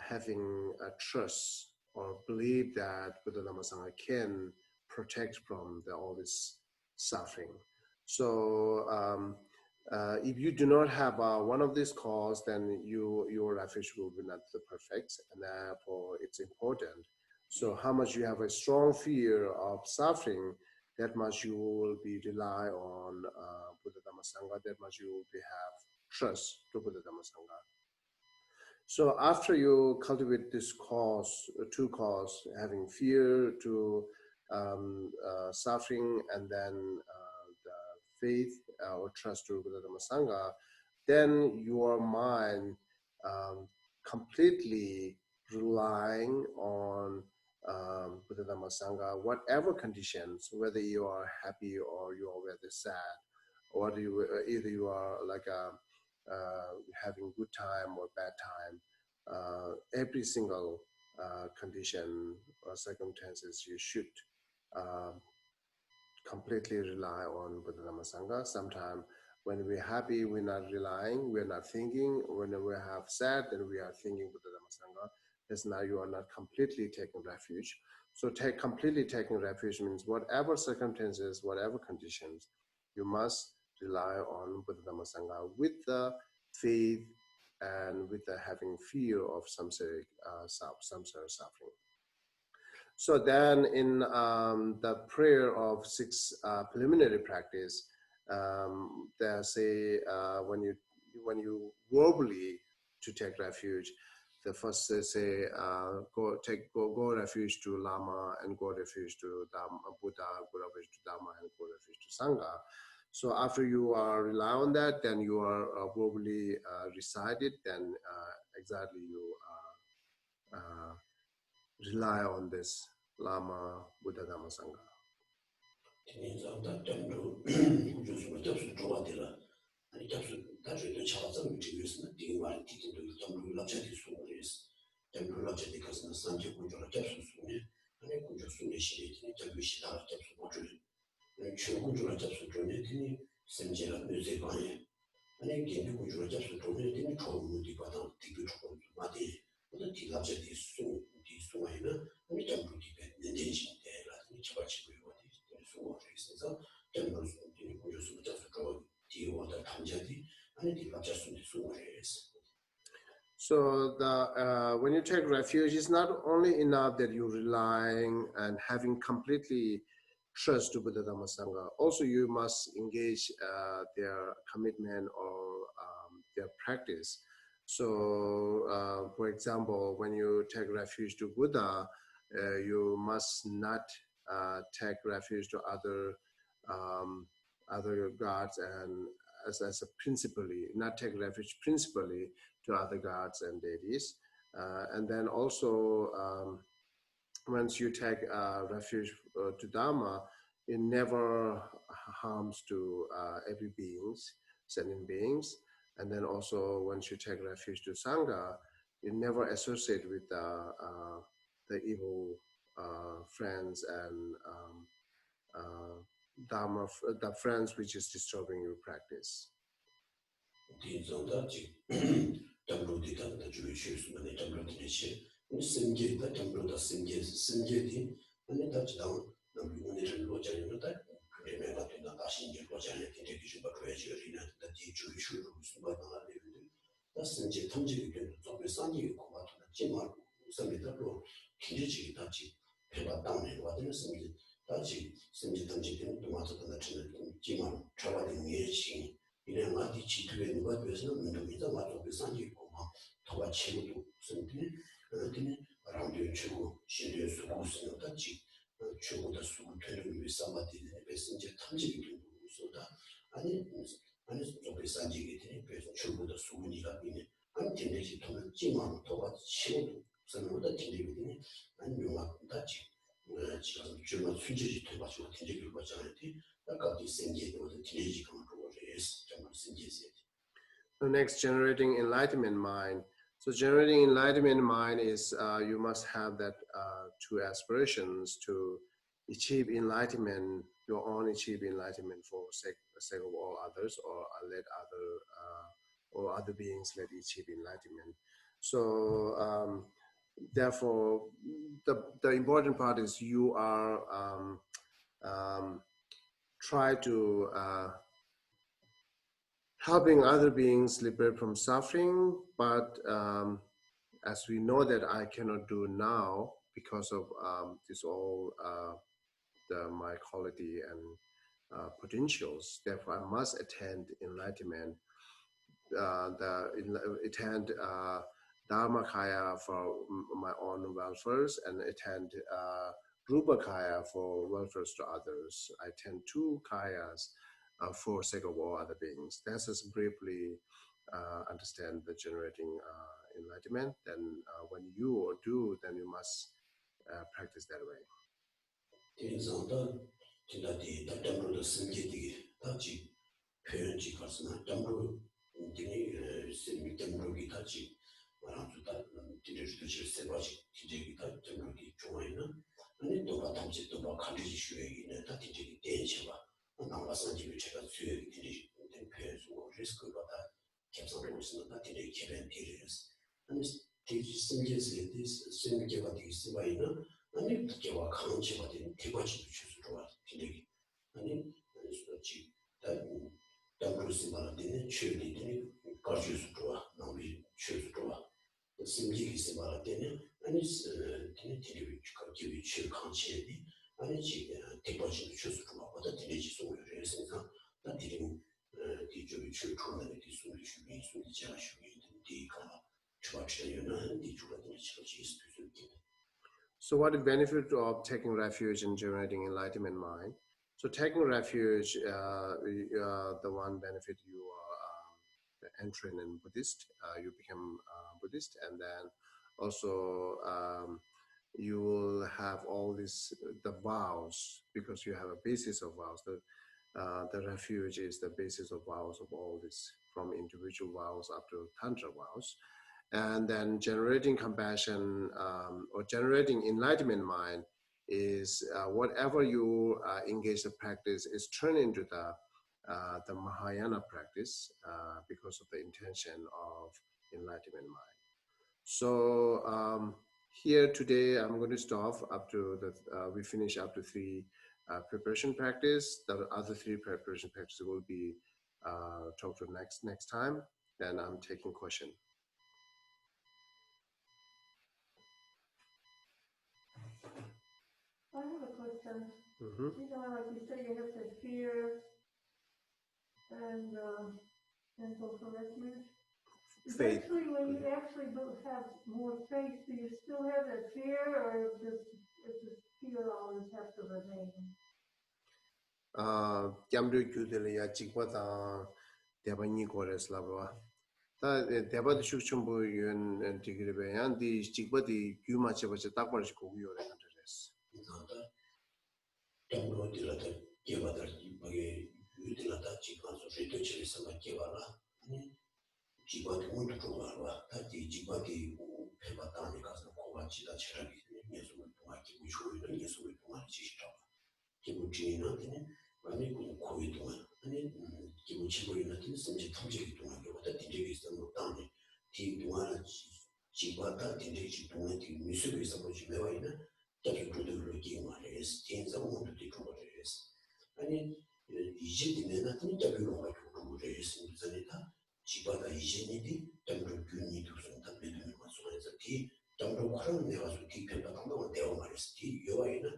having a trust or believe that Buddha Dhamma Sangha can protect from all this suffering. So if you do not have one of these cause, then your refuge will be not the perfect, and therefore it's important. So how much you have a strong fear of suffering, that much you will be rely on Buddha Dhamma Sangha, that much you will have trust to Buddha Dhamma Sangha. So after you cultivate this cause, 2 cause, having fear to suffering, and then the faith or trust to Buddha Dhamma Sangha, then your mind completely relying on Buddha Dhamma Sangha, whatever conditions, whether you are happy or you are rather sad, or either you are like having good time or bad time, every single condition or circumstances, you should completely rely on Buddha Dhamma Sangha. Sometimes when we're happy, we're not relying, we're not thinking. When we have sad, then we are thinking Buddha Dhamma Sangha. That's now you are not completely taking refuge. So completely taking refuge means whatever circumstances, whatever conditions, you must rely on Buddha Dhamma Sangha with the faith and with the having fear of samsaric suffering. So then in the prayer of 6 preliminary practice, they say when you verbally to take refuge, the first they say go refuge to Lama, and go refuge to Buddha, go refuge to Dhamma, and go refuge to Sangha. So after you are rely on that, then you are verbally recited, then exactly you rely on this Lama, Buddha, Dhamma, Sangha. So when you take refuge, it's not only enough that you're relying and having completely trust to Buddha Dhamma Sangha. Also, you must engage their commitment or their practice. So, for example, when you take refuge to Buddha, you must not take refuge to other gods and as a principally, not take refuge principally to other gods and deities. And then also, once you take refuge to Dhamma, it never harms to every beings, sentient beings. And then also, once you take refuge to Sangha, you never associate with the evil friends and Dharma, the friends which is disturbing your practice. The next, generating enlightenment mind. So generating enlightenment mind is you must have that two aspirations to achieve enlightenment, your own achieve enlightenment for sake of all others, or let or other beings let achieve enlightenment. So therefore, the important part is you are try to helping other beings liberate from suffering, but as we know that I cannot do now because of this all my quality and potentials. Therefore, I must attend enlightenment. Attend Dharmakaya for my own welfare, and attend Rupakaya for welfare to others. I attend 2 kayas for sake of all other beings. That's just briefly understand the generating enlightenment. Then when you do, then you must practice that way. 되게 생명력이 다지 말아주다 뒤에서 세바지 뒤에 다 정력이 좋아하는 아니 또 담지 또 가르치 수행이네 다 뒤에 대해서 나와서 지금 제가 수행이 되는 표현으로 리스크가 다 계산을 무슨 다 뒤에 기본 필요해서 아니 뒤에 심지어서 생명력이 되게 있으면 아니 그게와 강제가 되는 대과지 주소로 뒤에 아니 그렇지 담그스 말하는 최대의 가르쳐서 좋아 나비 최소 좋아 심지기 말하는 아니 되게 가르치기 최 강제니 아니 지금 대과지 최소 좋아 보다 되게 소리를 해서 나 되게 뒤쪽에 최 좋아하는 게 소리 주변 소리 제가 주변에 뒤가 좋아지는 뒤쪽에 지금 So what is the benefit of taking refuge in generating enlightenment mind? So taking refuge, the one benefit you are entering in Buddhist, you become Buddhist, and then also you will have all this, the vows, because you have a basis of vows. The refuge is the basis of vows of all this, from individual vows up to Tantra vows. And then generating compassion or generating enlightenment mind is whatever you engage the practice is turned into the Mahayana practice because of the intention of enlightenment mind. So here today I'm going to stop up to we finish up to 3 preparation practice. The other 3 preparation practices will be talked to next time. Then I'm taking question. I have a question. Mm-hmm. You know, like you say, you have to fear and go for refuge. Faith. Eventually, when you actually have more faith, do you still have that fear, or does fear always have to remain? Gyamdu gyudeliya jikpa debani kores labwa. Ta deba de shukchumbu yun digribe yan di jikpa di gyuma cheba che takbar chikogu yore kantares. 담로들한테 개발을 이게 유들한테 지금서 제도체에서 개발라 지바도 모두 좋아라 다지 지바디 배바다니 가서 고마치다 처럼이 예수를 통하기 무조건 예수를 통하는 지시다 기부지나한테 많이 고이 동안 아니 기부치고이나한테 심지 통제기 동안 보다 뒤에 있어서 땅에 뒤 동안 지바다 뒤에 동안 뒤 미술에서 보지 매와 있는 저기 그들로 기용하래서天上모두 뒤로래서 아니 이제 되면은 저기로 가고 그래서 무슨이다 지바다 이제니디 담로 균이 두선 담배는 것으로서 뒤 담로 그런 내가서 뒤편다 담로 내가 말했어 뒤 요아이나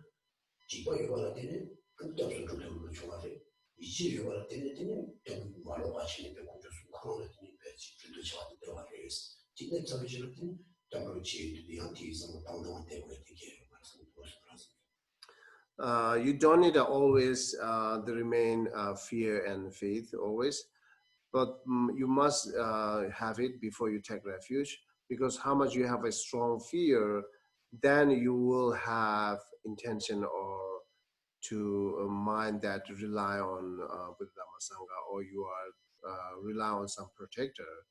지바 요아라 되는 그때부터 그들로 좋아해 이제 요아라 되는 좀 말로 하시는 데 공조수 그런 애들이 배지 그도 저한테 들어가래서 진짜 저기 저렇게 담로 지들이 한테 있어서 당당한 때문에 되게 You don't need to always to remain fear and faith always, but you must have it before you take refuge, because how much you have a strong fear, then you will have intention or to a mind that rely on Buddha Dhamma Sangha, or you are rely on some protector.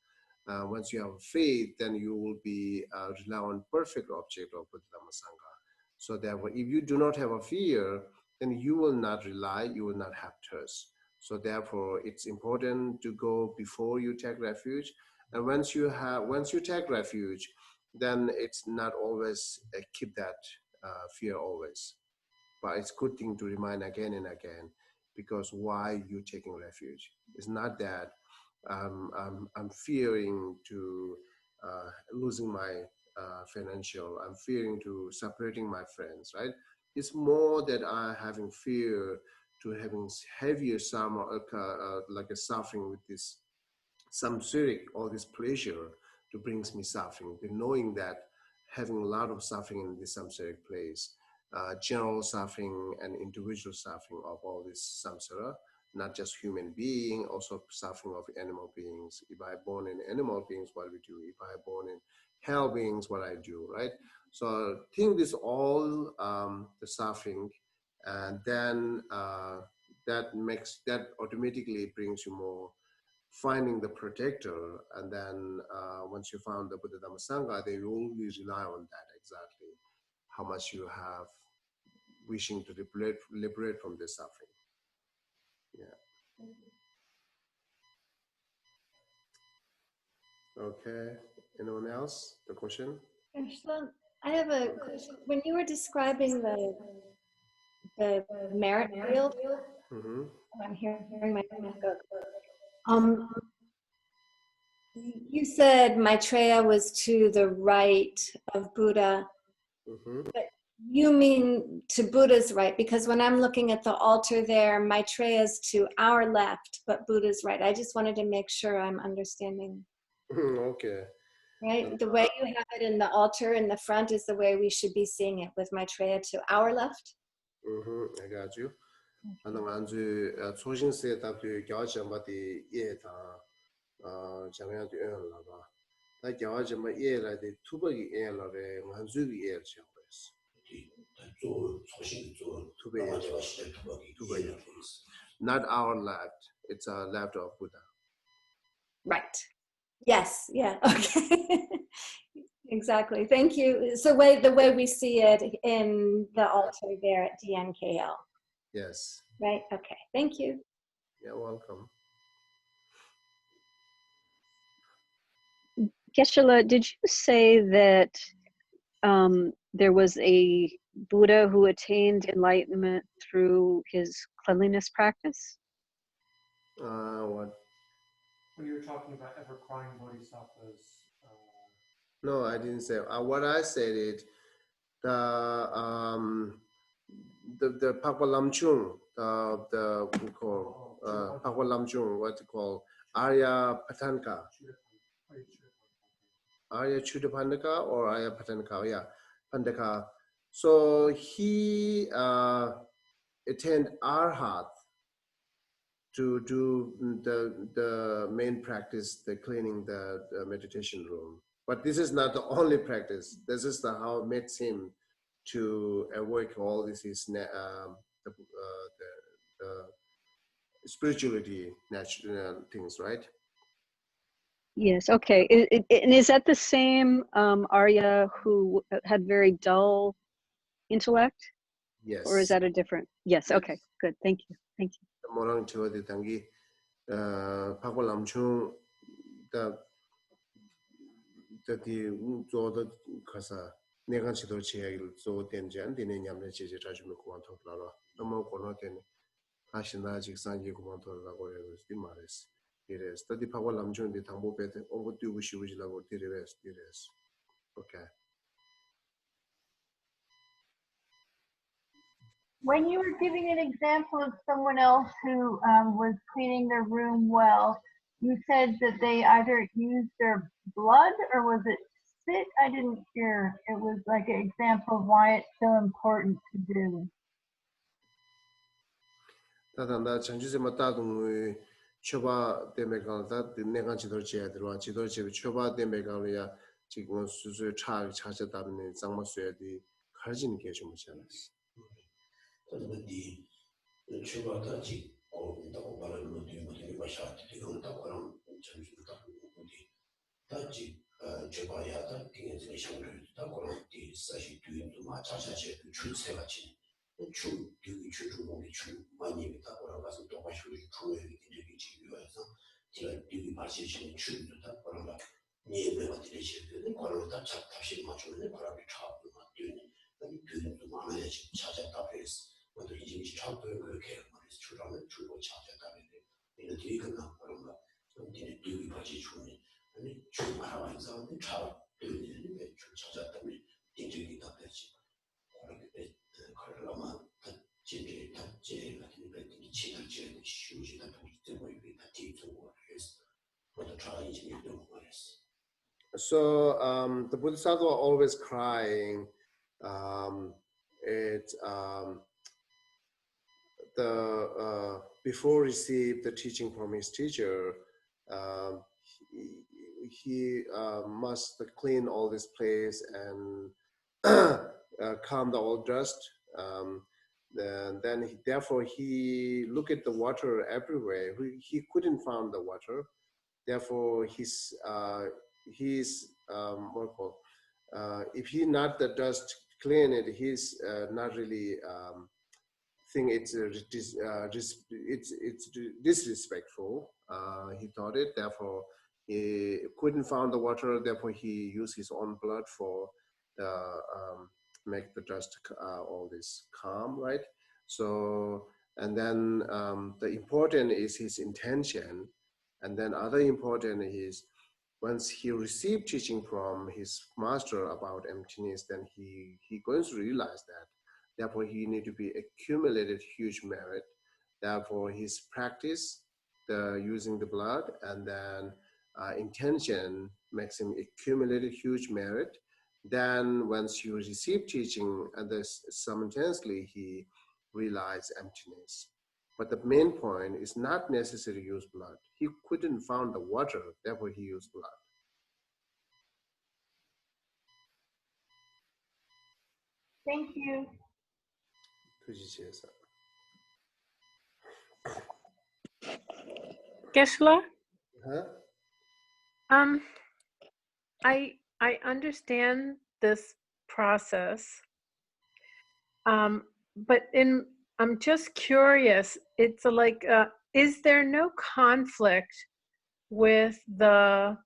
Once you have faith, then you will be rely on perfect object of Buddha Dhamma Sangha. So therefore, if you do not have a fear, then you will not rely, you will not have trust. So therefore, it's important to go before you take refuge. And once you take refuge, then it's not always keep that fear always. But it's a good thing to remind again and again, because why you taking refuge? It's not that I'm fearing to losing my financial, I'm fearing to separating my friends, right? It's more that I having fear to having heavier like a suffering with this samsaric, all this pleasure to brings me suffering, knowing that having a lot of suffering in this samsaric place, general suffering and individual suffering of all this samsara, not just human being, also suffering of animal beings. If I born in animal beings, what we do? If I born in hell beings, what I do, right? So think this all the suffering, and then that automatically brings you more finding the protector, and then once you found the Buddha Dhamma Sangha, they only rely on that exactly, how much you have wishing to liberate from this suffering. Yeah. Okay. Anyone else? The question? Geshe, I have a question. When you were describing the merit field, Mm-hmm. I'm hearing my echo. You said Maitreya was to the right of Buddha. Mm-hmm. But you mean to Buddha's right, because when I'm looking at the altar there, Maitreya's to our left, but Buddha's right. I just wanted to make sure I'm understanding. Okay. Right? The way you have it in the altar in the front is the way we should be seeing it, with Maitreya to our left. Mm-hmm. I got you. And then 안주 초신세 답도 겨자마디 예다 장야도 연라봐. 다 겨자마 예라데 투버기 예라데 안주기 예처스. Not our left, it's a left of Buddha. Right. Yes. Yeah. Okay. Exactly. Thank you. So the way we see it in the altar there at DNKL. Yes. Right. Okay. Thank you. You're welcome. Geshe, did you say that there was a Buddha who attained enlightenment through his cleanliness practice? What? When you were talking about ever crying bodhisattvas. No, I didn't say. What I said is the Pakwa Lamchung, the we call Pakwa Lamchung, what you call Arya Patanka. Arya Chudapandaka or Arya Patanka, yeah, Pandaka. So he attained Arhat to do the main practice, the cleaning the meditation room. But this is not the only practice. This is how it makes him to awake all these the spirituality, natural things, right? Yes. Okay. And is that the same Arya who had very dull intellect? Yes. Or is that a different? Yes. Yes. Okay. Good. Thank you. Thank you. The morang chua di tangi Pakwa Lamchung the zo the kasa negan chido chiya zo tenjan dine nyamne cheche chachumi kuwan thokla ro namo kono ten ashina jik sanji kuwan thokla go res di mares dires tadi Pakwa Lamchung di thangbo pete ongo tubu shibuji la go dires. Okay. When you were giving an example of someone else who was cleaning their room well, you said that they either used their blood or was it spit? I didn't hear. It was like an example of why it's so important to do. 다단다 전주세마 따동의 초바 데메강다 내가 지도를 지야 들어와 지도를 지 초바 데메강이야 지금 수수 차졌다는 장마수에디 가르치는 게 좀 있잖아요. 그런데 초바다지 온다고 말하는 것도 뭐들이 마샤트 되는다고랑 전주다 보니 다지 초바야다 뒤에서 상주다 그런 뒤 사실 뒤도 마찬가지로 출세같이 주 뒤에 주주목이 주 많이 있다고 가서 또 마시고 주에 이렇게 지유해서 제가 뒤에 마시는 주도다 그런 예배가 되시는 거를 다 다시 맞추는 거라고 차고 맞더니 뒤도 많아야지 찾았다 그래서 모두 이제 차도에 그렇게 말해서 주라면 주로 찾았다는데 이제 뒤에 그나 그런 거 뒤에 뒤에 같이 주는 아니 주 말하면서 차 뒤에 주 찾았다면 뒤에 답했지 그렇게 그러려면 진짜 답제 같은 거 지나치는 쉬우지다 보이고 이게 뒤쪽으로 해서 모두 차 이제 이동 말했어. So the Bodhisattva are always crying. Before receive the teaching from his teacher, he must clean all this place and calm the old dust. Therefore he looked at the water everywhere. He couldn't find the water. Therefore if he not the dust clean it, he's not really think it's disrespectful. He thought it. Therefore he couldn't find the water. Therefore he used his own blood for the make the dust all this calm, right? So, and then the important is his intention, and then other important is once he received teaching from his master about emptiness, then he going to realize that. Therefore, he need to be accumulated huge merit. Therefore, his practice, the using the blood, and then intention makes him accumulated huge merit. Then once you receive teaching, and simultaneously he realized emptiness. But the main point is not necessary to use blood. He couldn't find the water, therefore he used blood. Thank you. Geshe, Huh? I understand this process, but I'm just curious. It's like, is there no conflict with the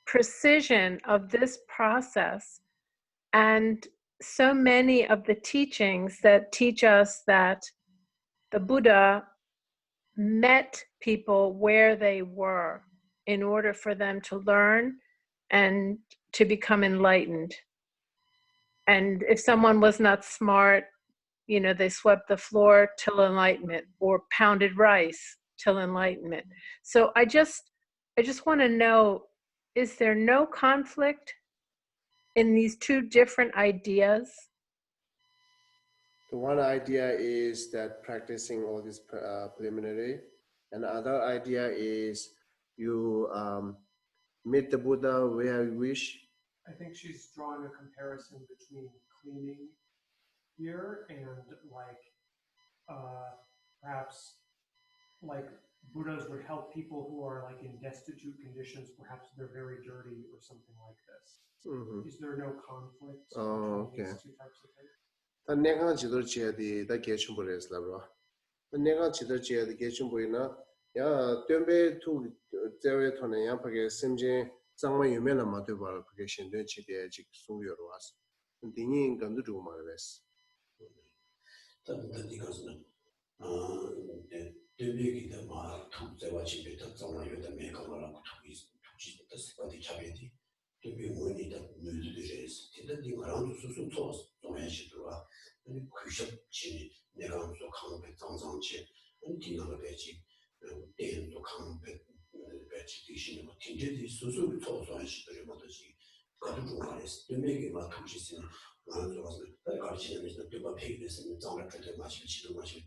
precision of this process and so many of the teachings that teach us that the Buddha met people where they were in order for them to learn and to become enlightened? And if someone was not smart, you know, they swept the floor till enlightenment, or pounded rice till enlightenment. So I just want to know, is there no conflict in these two different ideas? The one idea is that practicing all this preliminary, and the other idea is you meet the Buddha where you wish. I think she's drawing a comparison between cleaning here and like perhaps like Buddhas would help people who are like in destitute conditions, perhaps they're very dirty or something like this. Mm-hmm. Is there no conflict Oh, between okay. these two types of things? The next jido jedi the Geshe is labro. The next jido jedi Geshe na ya tembe tu zewe thone ya page simje zangma yume na ma de ba page shinde jide jik su yo was. Dingin gandu du ma res. 다른 디가스는 되게 막 투자와 집에 특성을 여다 메가라고 투지 스파디 차베디 되게 원이다 누드레스 되게 그런 수수 토스 동해시도와 아니 그셔치 내가 또 강배 장장치 디나가 배지 대도 강배 배지 디시는 뭐 진짜지 수수 토스한 시도를 못하지 가도 중간에서 되게 막 투지스는 가르치는 데서 되게 페이지에서 장을 그때 마시고 지도 마시고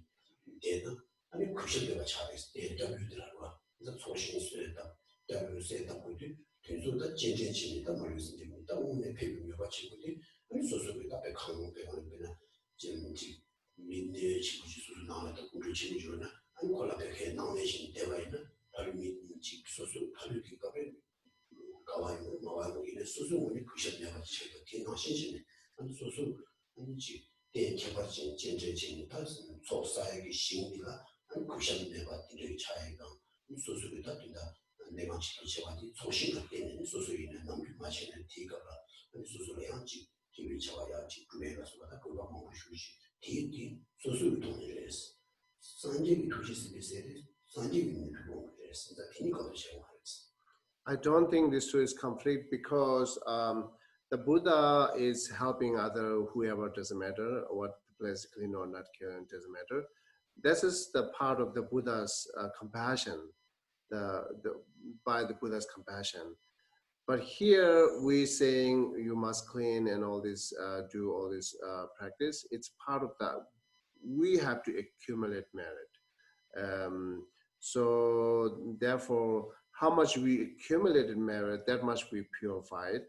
대도 아니 그셔대가 차에서 대답이더라고. 그래서 소신이 쓰였다. 대답을 쓰였다 보이지. 계속다 진진치니다 말이지. 됩니다. 오늘 배우며 같이 보지. 아니 소소하게 앞에 강배하는 거는 지금 민대 지구지수 나왔다. 우리 친구들은 아니 콜라베게 나오신 대화에는 바로 민지 소소 발기가에 가와요. 나와요. 이래 소소문이 그셔대가 제가 대나 신신이 아니 소소 아니지. 대개발진 진진치 다스 소사의 신비가 그셔대가 되게 차이가 소소가 된다. 내가 지켜봐도 소신을 때는 소소이는 너무 마시는 티가라 소소를 양지 기회 잡아야지 그래서 받아 그거 먹고 싶지 뒤뒤 소소를 통해서 산지기 도시스비세를 산지기 누구 그래서 티니까도 제공하겠어. I don't think this two is conflict because the Buddha is helping other whoever, doesn't matter what place clean or not clean, doesn't matter. This is the part of the Buddha's compassion, by the Buddha's compassion. But here we saying you must clean and all this, do all this practice. It's part of that. We have to accumulate merit. So therefore, how much we accumulated merit, that much we purified.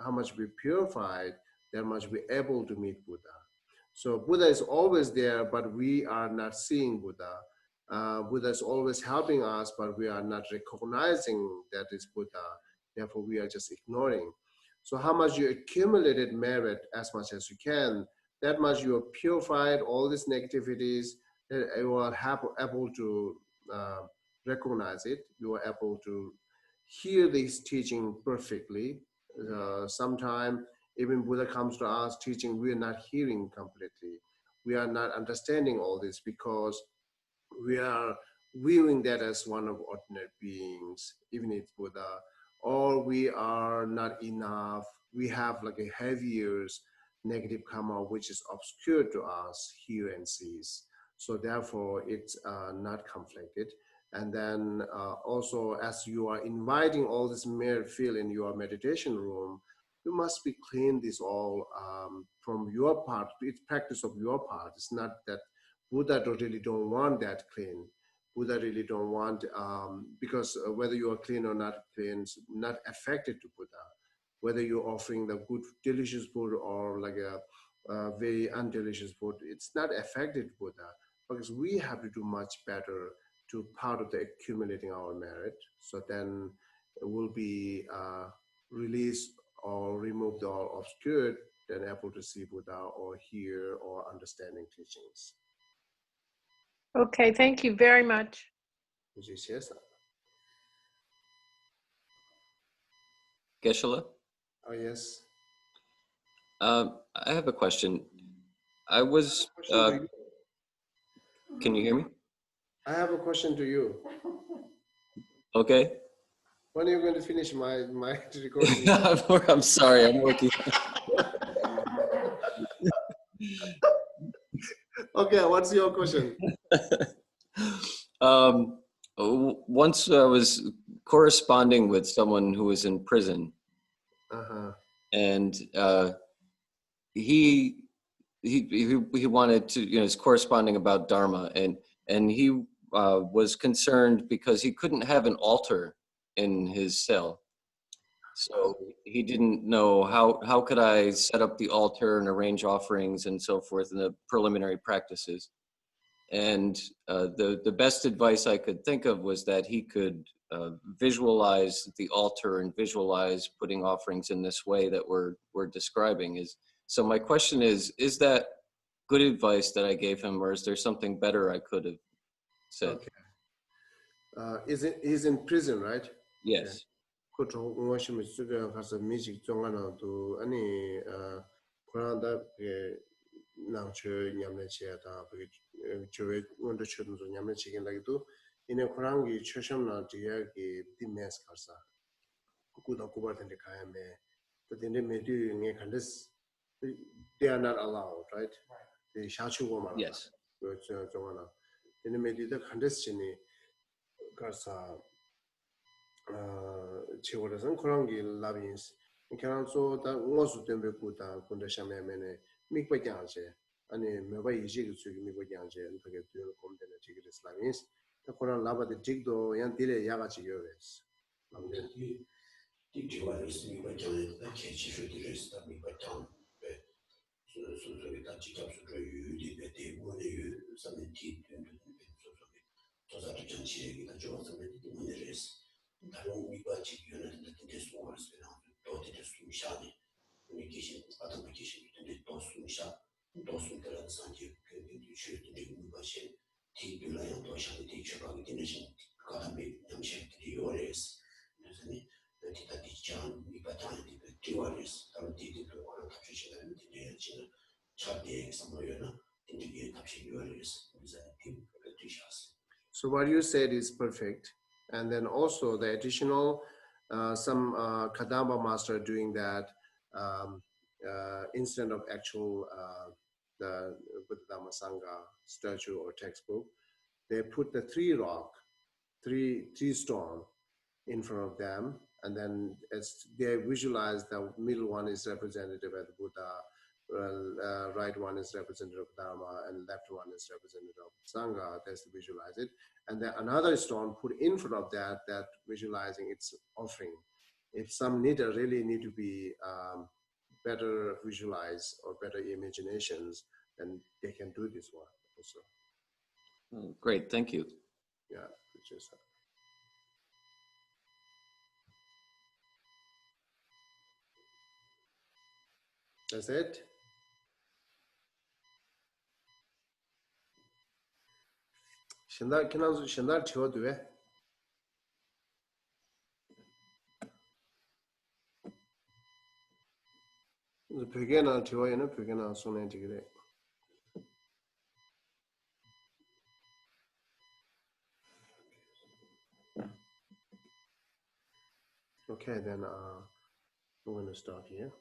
How much we purified, that much we able to meet Buddha. So Buddha is always there, but we are not seeing Buddha. Buddha is always helping us, but we are not recognizing that is Buddha. Therefore, we are just ignoring. So how much you accumulated merit as much as you can, that much you have purified all these negativities, that you are able to recognize it. You are able to hear this teaching perfectly. Sometimes even Buddha comes to us teaching, we are not hearing completely. We are not understanding all this because we are viewing that as one of ordinary beings, even if Buddha, or we are not enough. We have like a heavier negative karma which is obscure to us, hear and sees. So therefore, it's not conflicted. And then also, as you are inviting all this merit field in your meditation room, you must be clean this all from your part. It's practice of your part. It's not that Buddha really don't want that clean. Buddha really don't want, because whether you are clean or not clean, is not affected to Buddha. Whether you're offering the good, delicious food or like a very undelicious food, it's not affected Buddha, because we have to do much better to part of the accumulating our merit. So then it will be released or removed or obscured, then able to see Buddha or hear or understanding teachings. Okay, thank you very much. Yes. Geshe? Oh, yes. I have a question. I was, can you hear me? I have a question to you. Okay. When are you going to finish my recording? I'm sorry, I'm working. Okay, what's your question? Once I was corresponding with someone who was in prison, and he wanted to, is corresponding about Dharma, and he was concerned because he couldn't have an altar in his cell. So he didn't know how could I set up the altar and arrange offerings and so forth in the preliminary practices. And the best advice I could think of was that he could visualize the altar and visualize putting offerings in this way that we're describing. So my question is that good advice that I gave him, or is there something better I could have said? Okay. He's in prison, right? Yes. Ine Kurangi Choshamna Diagi Dimes Karsa. Kukuda Kubartende Kayame. But in the Medu Nekandes, they are not allowed, right? The Shachu Woman. Yes. In the Medu the Kandestini Karsa Chiwaras and Kurangi Labins. You can also that was Tembe Kuta, Kundashame Mene, Mikwa Yanche, and Meva Yiji to Mikwa Yanche and forget to come to the Tigris Labins. The Koran Lava the Jigdo Yantile Yagachi Yoves. So what you said is perfect. And then also the additional, some Kadamba master doing that instead of actual the Buddha Dhamma Sangha statue or textbook, they put the three stone in front of them, and then as they visualize, the middle one is representative of the Buddha, right one is representative of Dharma, and left one is representative of Sangha. That's to visualize it. And then another stone put in front of that visualizing its offering. If some really need to be better visualized or better imaginations, and they can do this one also. Oh, great, thank you. Yeah, which is that's it. 신날 기나서 신날 치워도 돼. 벽에나 지워야는 벽에나 손에 지게. Okay, then we're going to start here.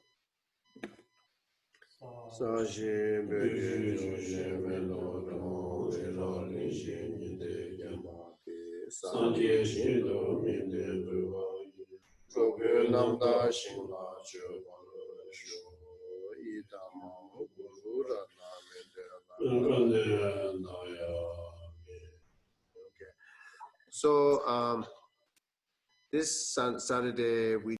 Sashi Beji Joshe Melo Ramo Ela Linshi Ninde Yamaki Sanji Shindo Minde Buwa Jogu Namda Shingla Chubalo Shu Idama Guru Naminde Okay. So this Saturday we